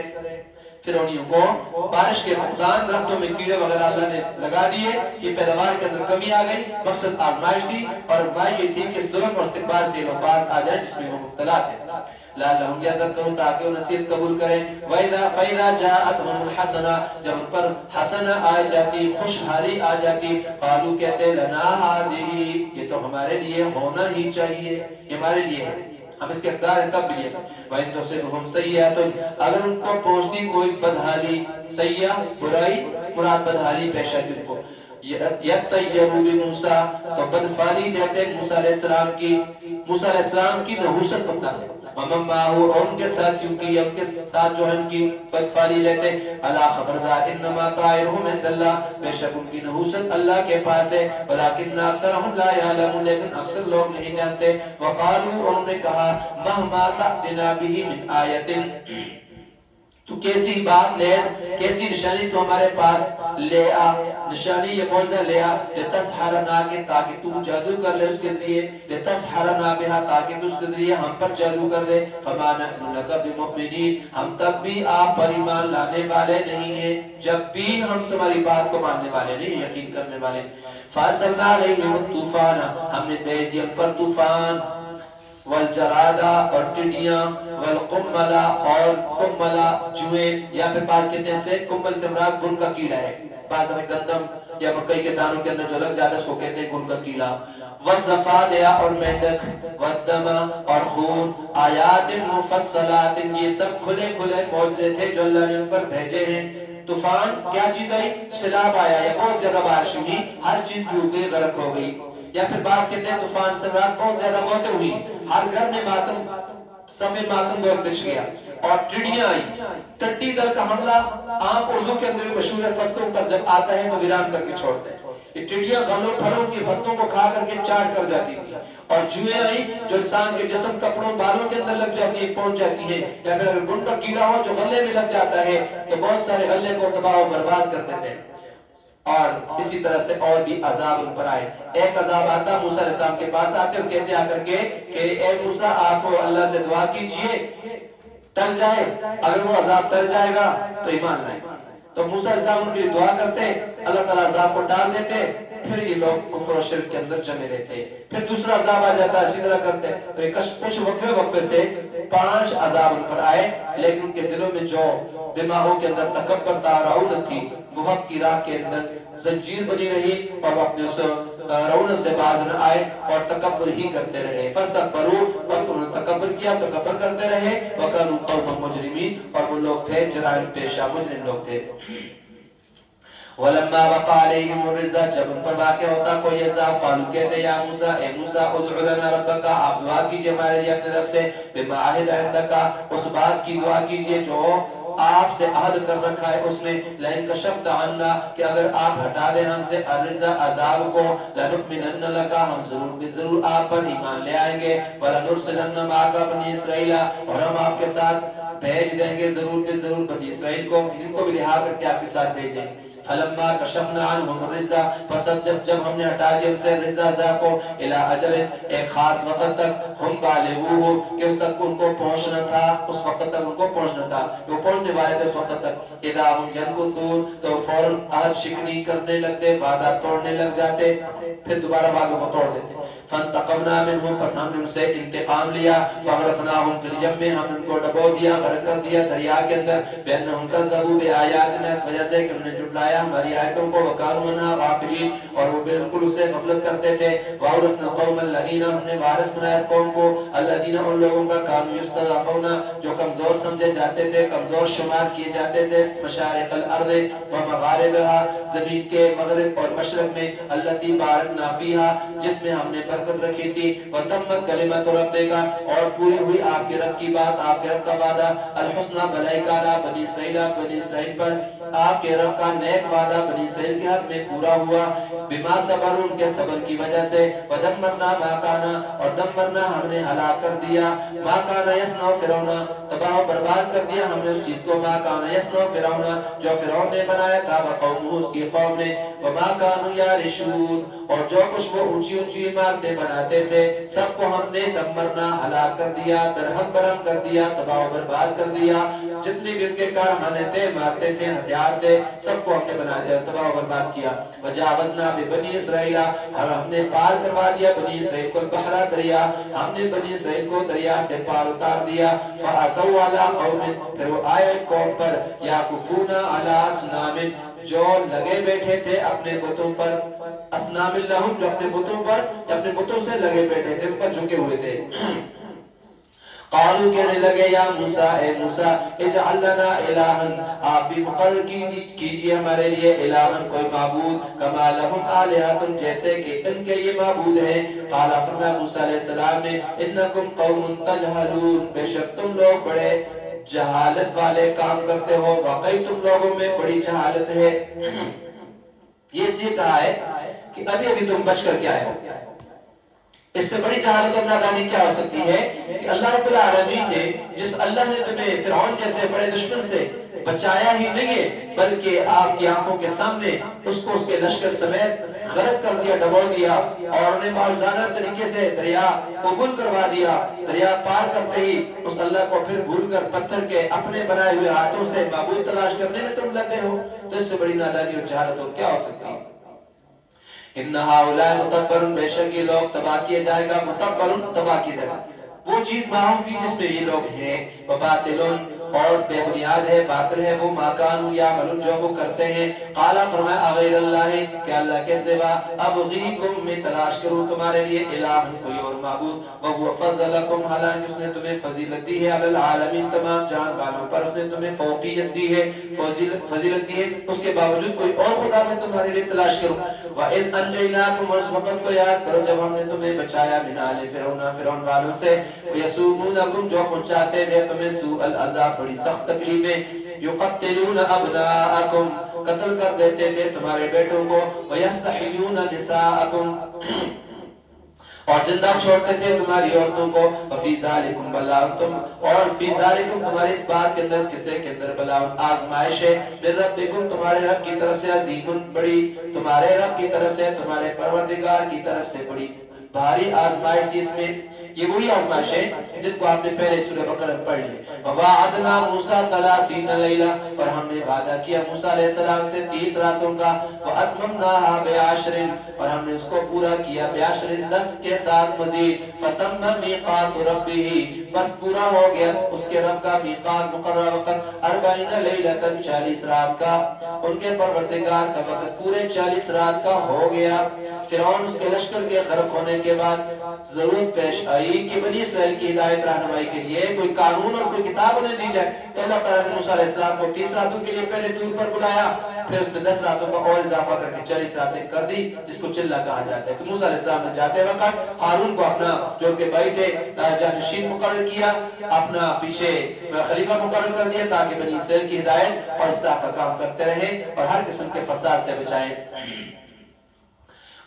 فرعونیوں کو بارش کے فقدان، درختوں میں کیڑے وغیرہ اللہ نے لگا دیے، یہ پیداوار کے اندر کمی آ گئی، مقصد آزمائش تھی، اور آزمائش یہ تھی کہ ظلم اور استکبار سے لوگ باز آ جائیں جس میں وہ مبتلا تھے، لعلہم یذکرون، تاکہ وہ نصیحت قبول کریں۔ فَإِذَا جَاءَتْهُمُ الْحَسَنَةُ، جب ان پر حسنہ آ جاتی، خوشحالی آ جاتی، قالوا، کہتے، لَنَا هَٰذِهِ، یہ تو ہمارے لیے ہونا ہی چاہیے، یہ ہمارے لیے ہے، ہم اس کے اقدار ہیں، تب بھی یہ۔ وَإِن تُصِبْهُمْ سَیِّئَةٌ، اگر ان کو پہنچتی کوئی بدحالی، سیئہ برائی، مراد بدحالی پیش آتی ان کو، یَطَّیَّرُوا بِمُوسیٰ، تو بدفالی دیتے موسیٰ علیہ السلام کی، موسیٰ علیہ السلام کی نحوست بتاتے، وَمَن مَّعَهُ، اور ان کے ساتھیوں کی، ان کے ساتھ جو ہے ان کی بدفالی لیتے، الا خبردار، انما طائرهم عند اللہ، بے شک ان کی نحوست اللہ کے پاس ہے، ولکن اکثرهم لا يعلمون، لیکن اکثر لوگ نہیں جانتے۔ وقالوا، انہوں نے کہا، مہما تأتنا به من آیۃ، تو کیسی بات لے، کیسی نشانی تو ہمارے پاس لے آ، نشانی یہ معجزہ لے آ، لتسحرنا، کہ تاکہ تو جادو کر لے اس کے ذریعے، لتسحرنا بها، تاکہ تو اس کے ذریعے ہم پر جادو کر دے، فما نحن لک بمؤمنین، ہم تب بھی آپ پر ایمان لانے والے نہیں ہیں، جب بھی ہم تمہاری بات کو ماننے والے نہیں، یقین کرنے والے۔ فارسلنا علیہم الطوفان، ہم نے بھیج دیا ان پر طوفان، والجرادہ، اور ٹڈیاں، والقملہ، اور قملہ جوئیں، یا پھر بات کہتے ہیں سے قمل سے مراد گن کا کیڑا ہے، بعض میں گندم یا مکئی کے دانوں کے اندر جو لگ جاتا ہے اس کو کہتے ہیں گن کا کیڑا، والزفادع، اور مینڈک، والدم، اور خون، آیات مفصلات، یہ سب کھلے کھلے معجزے تھے جو اللہ نے ان پر بھیجے ہیں۔ طوفان کیا چیز آئی؟ سیلاب آیا، یا بہت زیادہ بارش ہوئی، ہر چیز ڈوب گئی، غرق ہو گئی، یا پھر بات کہتے ہیں طوفان سے مراد بہت زیادہ موتیں ہوئی، ہر گھر میں ماتم، سب ماتم دور بچ گیا، اور ٹڈیاں آئی، ٹڈی دل کا حملہ عام اردو کے اندر مشہور ہے، فصلوں پر جب آتا ہے تو ویران کر کے چھوڑتے ہیں، یہ ٹڈیاں گلوں پھلوں کی فصلوں کو کھا کر کے چاٹ کر جاتی تھی، اور چوہے آئی جو انسان کے جسم کپڑوں بالوں کے اندر لگ جاتی ہے، پہنچ جاتی ہے، یا پھر اگر گن کا کیڑا ہو جو غلے میں لگ جاتا ہے تو بہت سارے غلے کو تباہ و برباد کر دیتے ہیں، اور اسی طرح سے اور بھی عذاب ان پر آئے۔ ایک عذاب آتا، موسیٰ علیہ السلام کے پاس آتے اور کہتے آ کر کے کہ اے موسیٰ آپ اللہ سے دعا کیجئے ٹل جائے، اگر وہ عذاب ٹل جائے گا تو ایمان لائیں۔ تو موسیٰ علیہ السلام ان کے لیے دعا کرتے، اللہ تعالیٰ عذاب کو ٹال دیتے، پھر یہ لوگ کفر و شرک کے اندر جمے رہتے، پھر دوسرا عذاب آ جاتا، اسی طرح کرتے۔ تو یہ کچھ وقفے سے 5 عذاب ان پر آئے، لیکن ان کے دلوں میں جو دماغوں کے اندر تکبر تھا، رعونت تھی، وہ حق کی راہ کے اندر زنجیر بنی رہی، اور وہ اپنے اس رعونت سے باز نہ آئے اور تکبر ہی کرتے رہے۔ فاستكبروا، بس انہوں نے تکبر کیا، تکبر کرتے رہے، وكانوا قوما مجرمين، اور وہ لوگ تھے جرائم پیشہ مجرم لوگ تھے۔ ولما وقع عليهم الرجز، جب ان پر واقع ہوتا کوئی عذاب، قالوا کہتے یا موسیٰ، اے موسیٰ ادع لنا ربک، آپ دعا کیجئے ہمارے لیے اپنے رب سے، بما عہد عندک، اس بات کی دعا کیجئے جو آپ سے عہد کر رکھا ہے اس میں، لئن کشفت عنا، کہ اگر آپ ہٹا دیں ہم سے الرجز عذاب کو، لنؤمنن لک، ہم ضرور بضرور آپ پر ایمان لے آئیں گے، ولنرسلن معک بنی اسرائیل، اور ہم آپ کے ساتھ بھیج دیں گے ضرور بضرور بنی اسرائیل کو، ان کو بھی رہا کر کے آپ کے ساتھ بھیج دیں گے۔ فلما کشفنا عنهم الرجز، پس جب ہم نے ہٹا دیا ان سے رجز عذاب کو، الی اجل، ایک خاص وقت تک، ہم بالغوہ، کہ اس تک ان کو پہنچنا تھا، اس وقت تک ان کو پہنچنا تھا، وہ پہنچنے والے تھے اس وقت تک، اذا ہم ينكثون، تو فوراً عہد شکنی کرنے لگتے، وعدہ توڑنے لگ جاتے، پھر دوبارہ وعدوں کو توڑ دیتے۔ فانتقمنا منهم، پس ہم نے ان سے انتقام لیا، فاغرقناهم في اليم، ہم ان کو ڈبو دیا، غرق کر دیا دریا کے اندر، بانهم كذبوا بآياتنا، اس وجہ سے کہ انہوں نے جھٹلایا ہماری آیتوں کو، وكانوا عنها غافلين، اور وہ بالکل اسے غفلت کرتے تھے، وأورثنا القوم الذين، ہم نے وارث بنایا قوم کو، الذين، ان لوگوں کا، كانوا يستضعفون، جو کمزور سمجھے جاتے تھے، کمزور شمار کیے جاتے تھے، مشارق الارض ومغاربها، زمین کے مغرب اور مشرق میں، التي باركنا فيها، جس میں ہم نے برکت رکھی تھی، وتمت کلمت ربک، اور پوری ہوئی آپ کے رب کی بات، آپ کے رب کا وعدہ، الحسنى، بھلائی کا، علی بنی اسرائیل، بنی اسرائیل پر، آپ کے رب کا نیک وعدہ بنی اسرائیل کے حق میں پورا ہوا، بما صبروا، ان کے صبر کی وجہ سے، ودمرنا ما كان، اور دمرنا ہم نے ہلاک کر دیا، ما كان يصنع فرعون، تباہ و برباد کر دیا ہم نے اس چیز کو، ما كان يصنع فرعون، جو فرعون نے بنایا تھا، وقومه، اس کی قوم نے، وما كانوا يعرشون، اور جو کچھ وہ اونچی اونچی عمارتیں بناتے تھے سب کو ہم نے دمرنا، ہلاک کر دیا، درہم برہم کر دیا، تباہ و برباد کر دیا، جتنی بھی ان کے کارخانے تھے، عمارتیں تھے، ہتھیار تھے، سب کو ہم نے بنا دیا، تباہ و برباد کیا۔ وجاوزنا ببنی اسرائیل، اور ہم نے پار کروا دیا بنی اسرائیل کو البحر، دریا، ہم نے بنی اسرائیل کو دریا سے پار اتار دیا، فاتوا علی قوم، پھر وہ آئے قوم پر، یعکفون علی اصنام، جو لگے بیٹھے تھے اپنے بتوں پر، اصنام لہم، جو اپنے بتوں پر، اپنے بتوں سے لگے بیٹھے تھے، ان پر جھکے ہوئے تھے۔ قالوا، کہنے لگے، یا موسیٰ، اے موسیٰ، اجعل لنا الہن، آپ بھی مقرر کیجئے ہمارے لیے الہن، کوئی معبود، کما لہم آلہۃ، جیسے کہ ان کے یہ معبود ہیں۔ قال، فرمایا موسیٰ علیہ السلام نے، انکم قوم تجہلون، بے شک تم لوگ بڑے جہالت والے کام کرتے ہو، واقعی تم لوگوں میں بڑی جہالت ہے۔ یہ اس لیے کہا ہے کہ ابھی تم بچ کر کیا ہے، اس سے بڑی جہالت اور نادانی کیا ہو سکتی ہے کہ اللہ رب العالمین نے، جس اللہ نے تمہیں فرعون جیسے بڑے دشمن سے بچایا ہی نہیں ہے بلکہ آپ کی آنکھوں کے سامنے اس کو اس کے لشکر سمیت غرق کر دیا، ڈبو دیا، اور انہیں معجزانہ طریقے سے دریا عبور کروا دیا، دریا پار کرتے ہی اس اللہ کو پھر بھول کر پتھر کے اپنے بنائے ہوئے ہاتھوں سے معبود تلاش کرنے میں تم لگے ہو، تو اس سے بڑی نادانی اور جہالت اور کیا ہو سکتی ہے۔ ان هؤلاء متبر، بے شک یہ لوگ تباہ کیے جائے گا، متبر، تباہ کیے جائے گا، وہ چیز معاہم فی، جس میں یہ لوگ ہیں، وباطل، اور بے بنیاد ہے، باطل ہے، وہ ما کانوا یعملون، جو وہ کرتے ہیں۔ قال، فرمایا، اغیر اللہ، کہ اللہ کے سوا، ابغیکم، میں تلاش کروں تمہارے لیے، الہ، کوئی اور معبود، وہو فضلکم، حالانکہ اس نے تمہیں فضیلت دی ہے، علی العالمین، تمام جہان والوں پر اس نے تمہیں فوقیت دی ہے، فضیلت دی ہے، اس کے باوجود کوئی اور خدا میں تمہارے لیے تلاش کروں۔ وَإِذْ أَنْجَيْنَاكُمْ، اور اس وقت کو یاد کرو جب ہم نے تمہیں بچایا، من آل فرعون، فرعون والوں سے، وَيَسُومُونَكُمْ، جو پہنچاتے تھے تمہیں سوء العذاب، بڑی سخت تکلیفیں، یقتلون ابناءکم، قتل کر دیتے تھے تمہارے بیٹوں کو وَيَسْتَحْيُونَ نِسَاءَكُمْ اور زندہ چھوڑتے تھے تمہاری عورتوں کو وفی ذالکم بلاؤتم اور فی ذالکم تمہاری اس بات کے اندر اس قصے کے اندر بلاؤت آزمائش ہے من ربکم تمہارے رب کی طرف سے عظیم بڑی تمہارے رب کی طرف سے تمہارے پروردگار کی طرف سے بڑی بھاری آزمائش تھی اس میں یہ وہی آزمائش ہے جن کو آپ نے پہلے سورہ بقرہ میں پڑھ لی وَوَعَدْنَا مُوسَىٰ 30 لَيْلَةً اور ہم نے وعدہ کیا موسیٰ علیہ السلام سے 30 راتوں کا وَأَتْمَمْنَاهَا بِعَشْرٍ اور ہم نے اس کو پورا کیا بعشر 10 کے ساتھ مزید فَتَمَّ مِيقَاتُ رَبِّهِ بس پورا ہو گیا اس کے رب کا میقات مقررہ وقت 40 لیلۃ 40 رات کا ان کے پروردگار کا وقت پورے 40 رات کا ہو گیا فرعون اس کے لشکر کے غرق ہونے کے بعد ضرورت پیش آئی کہ بنی اسرائیل کی ہدایت رہنمائی کے لیے کوئی قانون اور کوئی کتاب انہیں دی جائے تو اللہ تعالیٰ نے موسیٰ علیہ السلام کو 30 راتوں کے لیے پہلے طور پر بلایا پھر اس میں 10 راتوں کا اور اضافہ کر کے 40 راتیں کر دی جس کو چلہ کہا جاتا ہے کہ موسیٰ علیہ السلام نے جاتے وقت ہارون کو اپنا جو کہ بھائی تھے جانشین مقرر کیا اپنا پیچھے خلیفہ مقرر کر دیا تاکہ بنی اسرائیل کی ہدایت اور اصلاح کا کام کرتے رہیں اور ہر قسم کے فساد سے بچائیں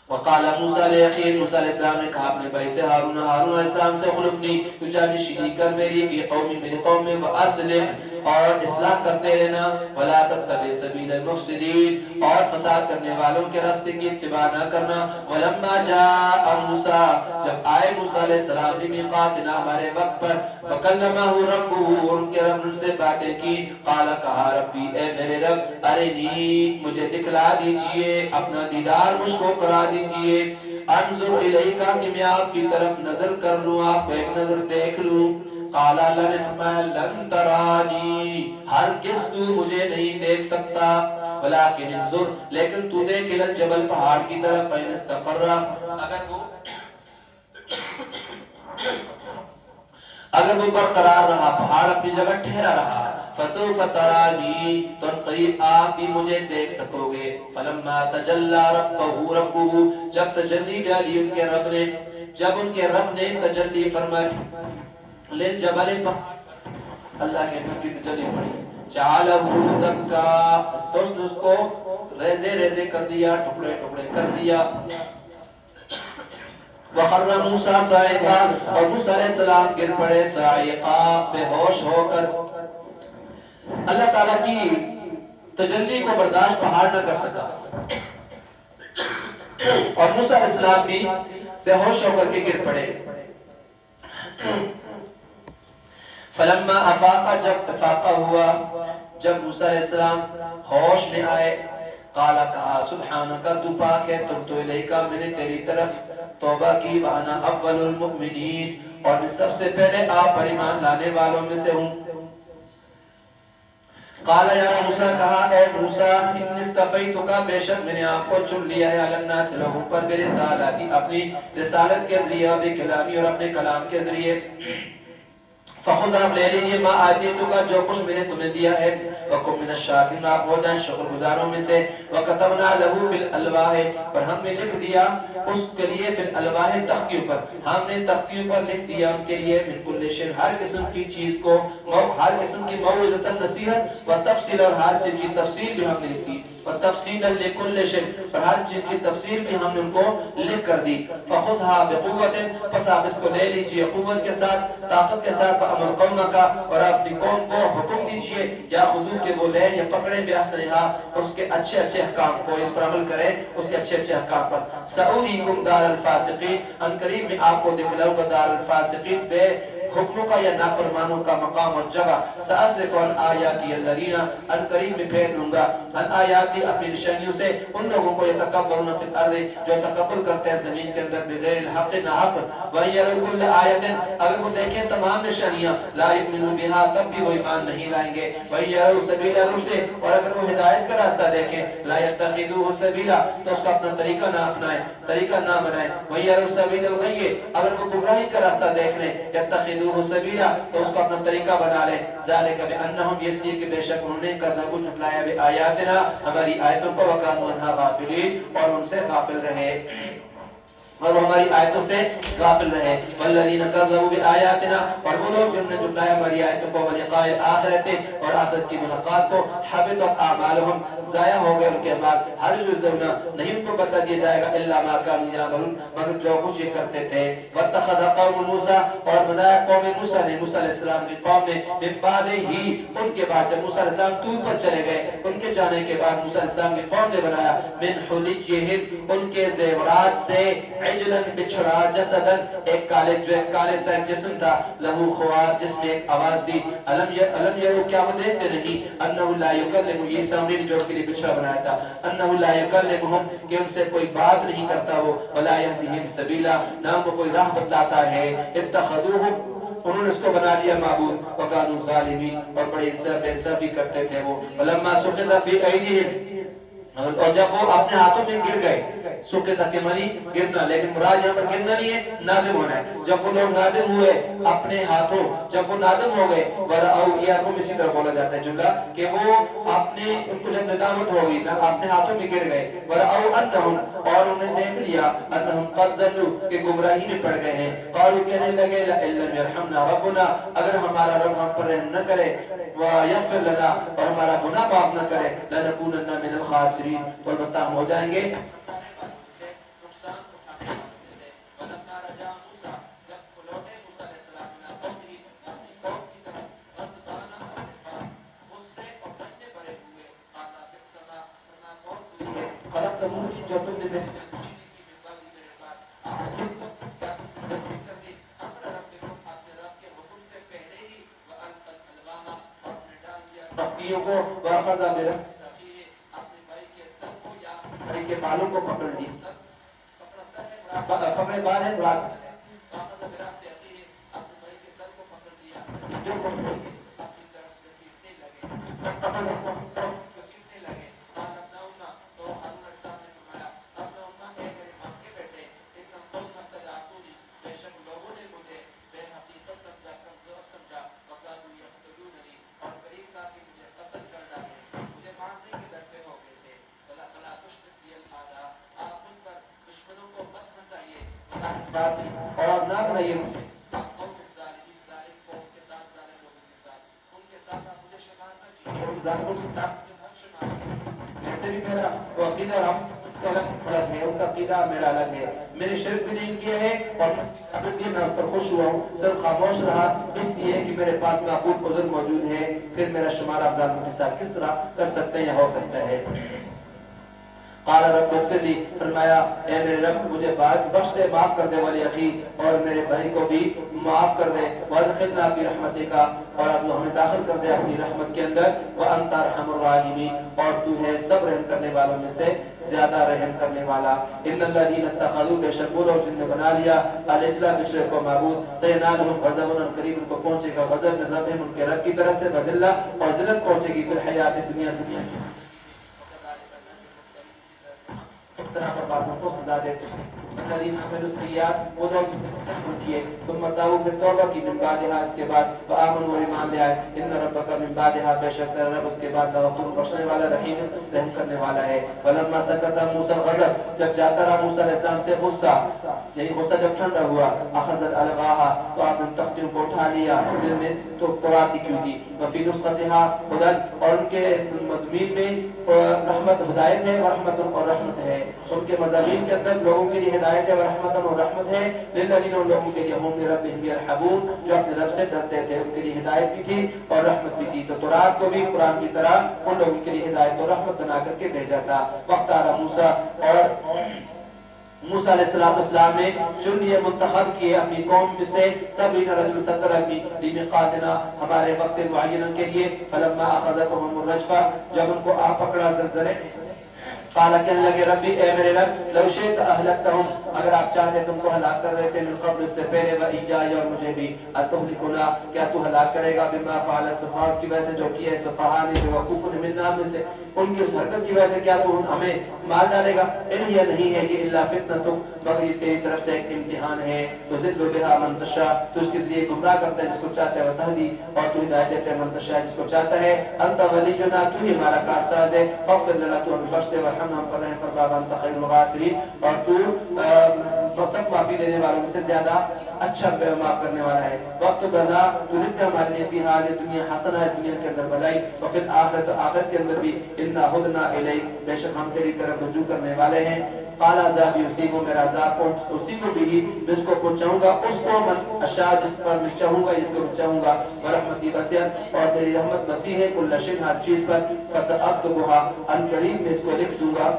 وقال موسیٰ علیہ السلام نے کہا اپنے بھائی سے ہارون علیہ السلام سے خلفنی تو جانشینی کر میری فی قومی میری قوم میں وَأَصْلِحْ اور اصلاح کرتے رہنا وَلَا تَتَّبِعْ سَبِيلَ الْمُفْسِدِينَ اور فساد کرنے والوں کے راستے کی اتباع نہ کرنا وَلَمَّا جَاءَ مُوسَىٰ جب آئے موسیٰ علیہ السلام لِمِيقَاتِنَا ہمارے وقت پر وَكَلَّمَهُ رَبُّهُ ان کے رب ان سے باتیں کی قَالَ کہا ربی اے میرے رب ارنی مجھے دکھلا دیجئے اپنا دیدار مجھ کو کرا دیجئے انظر الیکا کہ میں آپ کی طرف نظر کر لوں آپ کو ایک نظر دیکھ لوں قال اللہ نے فرمایا لن ترانی ہرگز تو مجھے نہیں دیکھ سکتا ولکن انظر لیکن تو دیکھ الى الجبل پہاڑ کی طرف فإن استقر اگر وہ برقرار رہا پہاڑ اپنی جگہ ٹھہرا رہا فسوف ترانی تو قریب آپ بھی مجھے دیکھ سکو گے فلما تجلی ربہ جب تجلی ڈالی ان کے رب نے جب ان کے رب نے تجلی فرمائی للجبل اللہ کے نور کی تجلی پڑی جعلہ دکا تو اس نے اس کو ریزے ریزے کر دیا ٹکڑے ٹکڑے کر دیا وخر موسیٰ صاعقا اور موسیٰ علیہ السلام گر پڑے صاعقا بے ہوش ہو کر اللہ تعالیٰ کی تجلی کو برداشت پہاڑ نہ کر سکا اور موسیٰ علیہ السلام بھی بے ہوش ہو کر کے گر پڑے فلما افاقا جب افاقہ ہوا جب موسیٰ علیہ السلام ہوش میں آئے قالا کہا سبحانکا تو پاک ہے تم تو الیکا میں نے تیری طرف توبہ کی وانا اول المؤمنین اور میں سب سے پہلے آپ پر ایمان لانے والوں میں سے ہوں قالا یا موسیٰ کہا اے موسیٰ ان استفیتکا بے شک میں نے آپ کو چن لیا ہے علی الناس لوگوں پر میرے رسالتی اپنی رسالت کے ذریعے اور کلامی اور اپنے کلام کے ذریعے فخذ آپ لے لیجئے ما آتیتو کا جو کچھ میں نے تمہیں دیا ہے وَقُمْ مِنَ الشَّاكِرِينَ آپ ہو جائیں شکر گزاروں میں سے وَكَتَبْنَا لَهُ فِي الْأَلْوَاحِ پر ہم نے لکھ دیا اس کے لیے فی الالواح تختیوں پر ہم نے تختیوں پر لکھ دیا ان کے لیے من کل شیء ہر قسم کی چیز کو ہر قسم کی موعظۃ نصیحت و تفصیل اور ہر چیز کی تفصیل بھی ہم نے لکھ دی وتفصیلا لكل شيء پر ہر چیز کی تفصیل بھی ہم نے ان کو لکھ کر دی فخذها بقوة پس آپ اس کو لے لیجئے قوت کے ساتھ طاقت کے ساتھ فامر قومک اور اپنی قوم کو حکم دیجئے یا خذو کے وہ لیں یا پکڑیں باحسنھا اس کے اچھے اچھے احکام کو اس پر عمل کریں اس کے اچھے اچھے احکام پر سأریکم دار الفاسقین ان قریب میں آپ کو دکھلاؤں گا دار الفاسقین بے حکموں کا یا نافرمانوں کا مقام اور جگہ سأصرف عن آیاتی الذین ان قریب میں پھیر لوں گا ان آیاتی اپنی نشانیوں سے ان لوگوں کو یتکبرون فی الارض جو تکبر کرتے ہیں زمین کے اندر بغیر الحق ناحق وَإِن يَرَوْا كُلَّ آیَةٍ اگر وہ دیکھیں تمام نشانیاں لا یؤمنون بها تب بھی وہ ایمان نہیں لائیں گے وَإِن يَرَوْا سَبِیلَ الرُّشْدِ اور اگر وہ ہدایت کا راستہ دیکھیں لا يَتَّخِذُوهُ سَبِیلًا تو اس کا اپنا طریقہ نہ اپنائیں طریقہ نہ بنائیں وَإِن يَرَوْا سَبِیلَ الْغَیِّ اگر وہ گمراہی کا راستہ دیکھ لیں يَتَّخِذُوهُ سَبِیلًا تو اس کا اپنا طریقہ بنا لیں ذالک بانہم یہ اس لیے کہ بے شک انہوں نے کذبوا جھٹلایا بآیاتنا ہماری آیتوں کو وکانوا عنہا غافلین اور ان سے غافل رہے اور وہ ہماری آیتوں سے غافل رہے والذین کذبوا بآیاتنا اور وہ لوگ جنہوں نے جھٹلایا ہماری آیتوں کو ولقاء الآخرۃ اور آخرت کی ملاقات کو حبطت اعمالهم ضائع ہو گئے ان کے اعمال ہر یجزون نہیں ان کو بدلہ دیا جائے گا الا ما كانوا يعملون مگر جو کچھ یہ کرتے تھے واتخذ قوم موسیٰ اور بنایا قوم موسیٰ نے موسیٰ علیہ السلام کی قوم نے من بعد ہی ان کے بعد جب موسیٰ علیہ السلام طور پر چلے گئے ان کے جانے کے بعد موسیٰ علیہ السلام کی قوم نے بنایا من حلیہم ان کے زیورات سے عجلن بچھڑا جسدن ایک کالے جو ایک کالے تر جسم تھا لہو خوار جس نے ایک آواز دی علم یرو کیا وہ دیکھتے نہیں انہو لا یکلم یہ سامنے جو کے لیے بچھڑا بنایا تھا انہو لا یکلمہم کہ ان سے کوئی بات نہیں کرتا وہ ولا یہدیہم سبیلا نہ وہ کوئی راہ بتلاتا ہے اتخذوہم انہوں نے اس کو بنا لیا معبود وکانوا ظالمین اور بڑے انصافی کرتے تھے وہ ولما سقط فی ایدیہم اور جب وہ اپنے ہاتھوں میں گر گئے سکے تک منی گرنا لیکن مراد یہاں پر گرنا نہیں ہے نادم ہونا ہے جب وہ لوگ نادم ہوئے اپنے ہاتھوں جب وہ نادم ہو گئے ورعو یہ کو اسی طرح بولا جاتا ہے جملہ کہ وہ اپنے ان کو جب ندامت ہو گئی اپنے ہاتھوں میں گر گئے ورعو انہم اور انہوں نے دیکھ لیا انہم قد ظنوا کہ گمراہی میں پڑ گئے ہیں قالوا کہنے لگے لئن لم یرحمنا ربنا اگر ہمارا رب ہم پر رحم نہ کرے ویغفر لنا اور ہمارا گناہ معاف نہ کرے لنکونن من الخاسرین تو البتہ ہم ہو جائیں گے کو واخذ میرا کے بالوں کو پکڑ لی پکڑے بال ہے برات اور نہ بنائیے مجھے ایسے بھی میرا وہ عقیدہ الگ ہے ان کا عقیدہ میرا الگ ہے میں نے شرک بھی نہیں کیا ہے اور میں اس پر خوش ہوا ہوں صرف خاموش رہا اس لیے کہ میرے پاس معقول عذر موجود ہے پھر میرا شمار افضال کے ساتھ کس طرح کر سکتے ہیں یا ہو سکتا ہے قال رب اغفر لی فرمایا اے میرے رب مجھے بخش دے معاف کر دے والی اخی اور میرے بھائی کو بھی معاف کر دے وادخلنا فی رحمتک اور اب ہمیں داخل کر دے اپنی رحمت کے اندر وانت ارحم الراحمین اور تو ہے سب رحم کرنے والوں میں سے زیادہ رحم کرنے والا ان الذین اتخذوا بے شک وہ لوگ جن نے بنا لیا الجلا بشر کو معبود سینالہم غضب قریب ان کو پہنچے گا غضب من ربہم ان کے رب کی طرف سے بذلہ اور ذلت پہنچے گی پھر حیات دنیا کی طرح پر باتوں کو سزا دیتے ہیں الذین عملوا السیئات وہ لوگ کیے ثم تابوا پھر توبہ کی من بعدها اس کے بعد فآمنوا ایمان لے آئے ان ربک من بعدها بے شک تیرا رب اس کے بعد غفور بخشنے والا رحیم رحم کرنے والا ہے ولما سکت موسی الغضب جب جاتا رہا موسی علیہ السلام سے غصہ یعنی غصہ جب ٹھنڈا ہوا اخذ الالغاها تو آپ نے تختیوں کو اٹھا لیا دل میں تو قرآن کی کیوں دی وفی نسختها هدى اور ان کے مضمین میں رحمت ہدایت ہے ورحمت اور رحمت ہے ان کے مضامین کے اندر لوگوں کے لیے ہدایت ہے ورحمت اور رحمت ہے للذین ان لوگوں کے لیے ہم ربهم یرحبون جو اپنے رب سے ڈرتے تھے ان کے لیے ہدایت بھی تھی اور رحمت بھی تھی تو تورات کو بھی قرآن کی طرح ان لوگوں کے لیے ہدایت اور رحمت بنا کر کے بھیجا تھا وقت آرہا موسیٰ اور موسیٰ علیہ السلام نے چن لیے منتخب کیے اپنی قوم میں سے 70 رجل 70 آدمی لمیقاتنا ہمارے وقت معین کے لیے فلما اخذتهم الرجفہ جب ان کو آ پکڑا زلزلے قال کہنے لگے ربی اے میرے رب لو شئت اہلکتہم اگر آپ چاہتے تم کو ہلاک کر دیتے من قبل اس سے پہلے و ایجائی اور مجھے بھی اتہلکنا کیا تو ہلاک کرے گا بما فعل السفہاء کی وجہ سے جو کیا ہے سفہاء نے بیوقوف من نام سے ان کی اس حرکت کی وجہ سے کیا تو ہمیں مار ڈالے گا ان یہ نہیں ہے کہ الا فتنتم مگر یہ تیری طرف سے ایک امتحان ہے تو ذل بها من تشاء تو اس کے ذریعے گمراہ کرتا ہے جس کو چاہتا ہے وہ تہدی اور تو ہدایت دیتا ہے من تشاء جس کو چاہتا ہے انت ولینا تو ہی ہمارا کارساز ہے فاغفر لنا تو ہمیں بخش دے ورحمنا ہم پر رحم فرما وانت خیر الغافرین اور تو سب معافی دینے والوں میں سے زیادہ اچھا معاف کرنے والا ہے وقت بنا تو لکھتے ہمارے لیے فی حال دنیا حسنہ ہے دنیا کے اندر بھلائی اور پھر آخرت کے اندر بھی انا ہدنا الیک بے شک ہم تیری طرف رجوع کرنے والے ہیں قال عذابی اسی کو میرا عذاب اسی کو بھی میں اس کو پہنچاؤں گا اس کو من اشاء جس پر میں چاہوں گا جس کو میں چاہوں گا ورحمتی وسعت اور میری رحمت وسیع ہے کل شیء ہر چیز پر فسأکتبها ان قریب میں اس کو لکھ دوں گا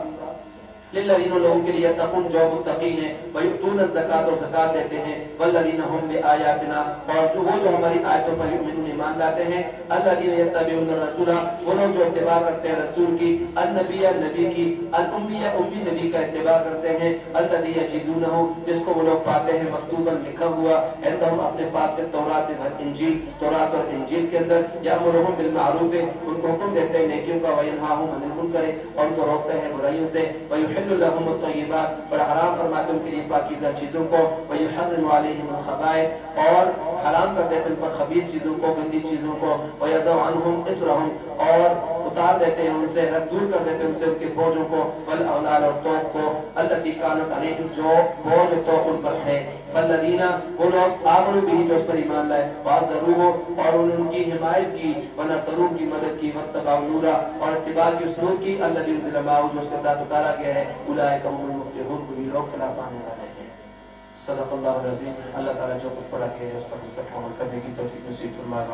للذین لوگوں کے لیے تقون جو متقی ہیں ویؤتون الزکاۃ اور زکات دیتے ہیں والذین هم بآیاتنا اور جو وہ جو ہماری آیتوں پر یؤمنون ایمان لاتے ہیں الذین یتبعون الرسول وہ لوگ جو اتباع کرتے ہیں رسول کی النبی نبی کی الامی امی نبی کا اتباع کرتے ہیں الذی یجدونه جس کو وہ لوگ پاتے ہیں مکتوبا لکھا ہوا عندهم اپنے پاس کے تورات اور انجیل تورات اور انجیل کے اندر یامرهم بالمعروف ان کو حکم دیتے ہیں نیکیوں کا وینہاهم عن المنکر اور ان کو روکتے ہیں برائیوں سے ویحل لهم الطیبات اور حرام فرماتے ہیں ان کے لیے پاکیزہ چیزوں کو ویحرم علیہم الخبائث اور حرام کر دیتے ہیں ان پر خبیث چیزوں کو گندی چیزوں کو ویضع عنہم اسرہم اور اتار دیتے ہیں ان سے دور کر دیتے ہیں ان سے ان کے بوجھوں کو والاغلال اور توق کو التي كانت علیہم جو بوجھ توق ان پر تھے والذین وہ لوگ آمنوا به جو اس پر ایمان لائے وعزروه اور انہوں نے ان کی حمایت کی ونصروا کی مدد کی واتبعوا نورا اور اتباع کی اس نور کی الذي انزل معه جو اس کے ساتھ اتارا گیا ہے اولئک هم المفلحون کوئی لوگ فلاح پانے والے ہیں صدق اللہ العظیم اللہ تعالیٰ جو کچھ پڑھا گیا ہے اس پر ہم سب کو عمل کرنے کی توفیق نصیب فرمائے.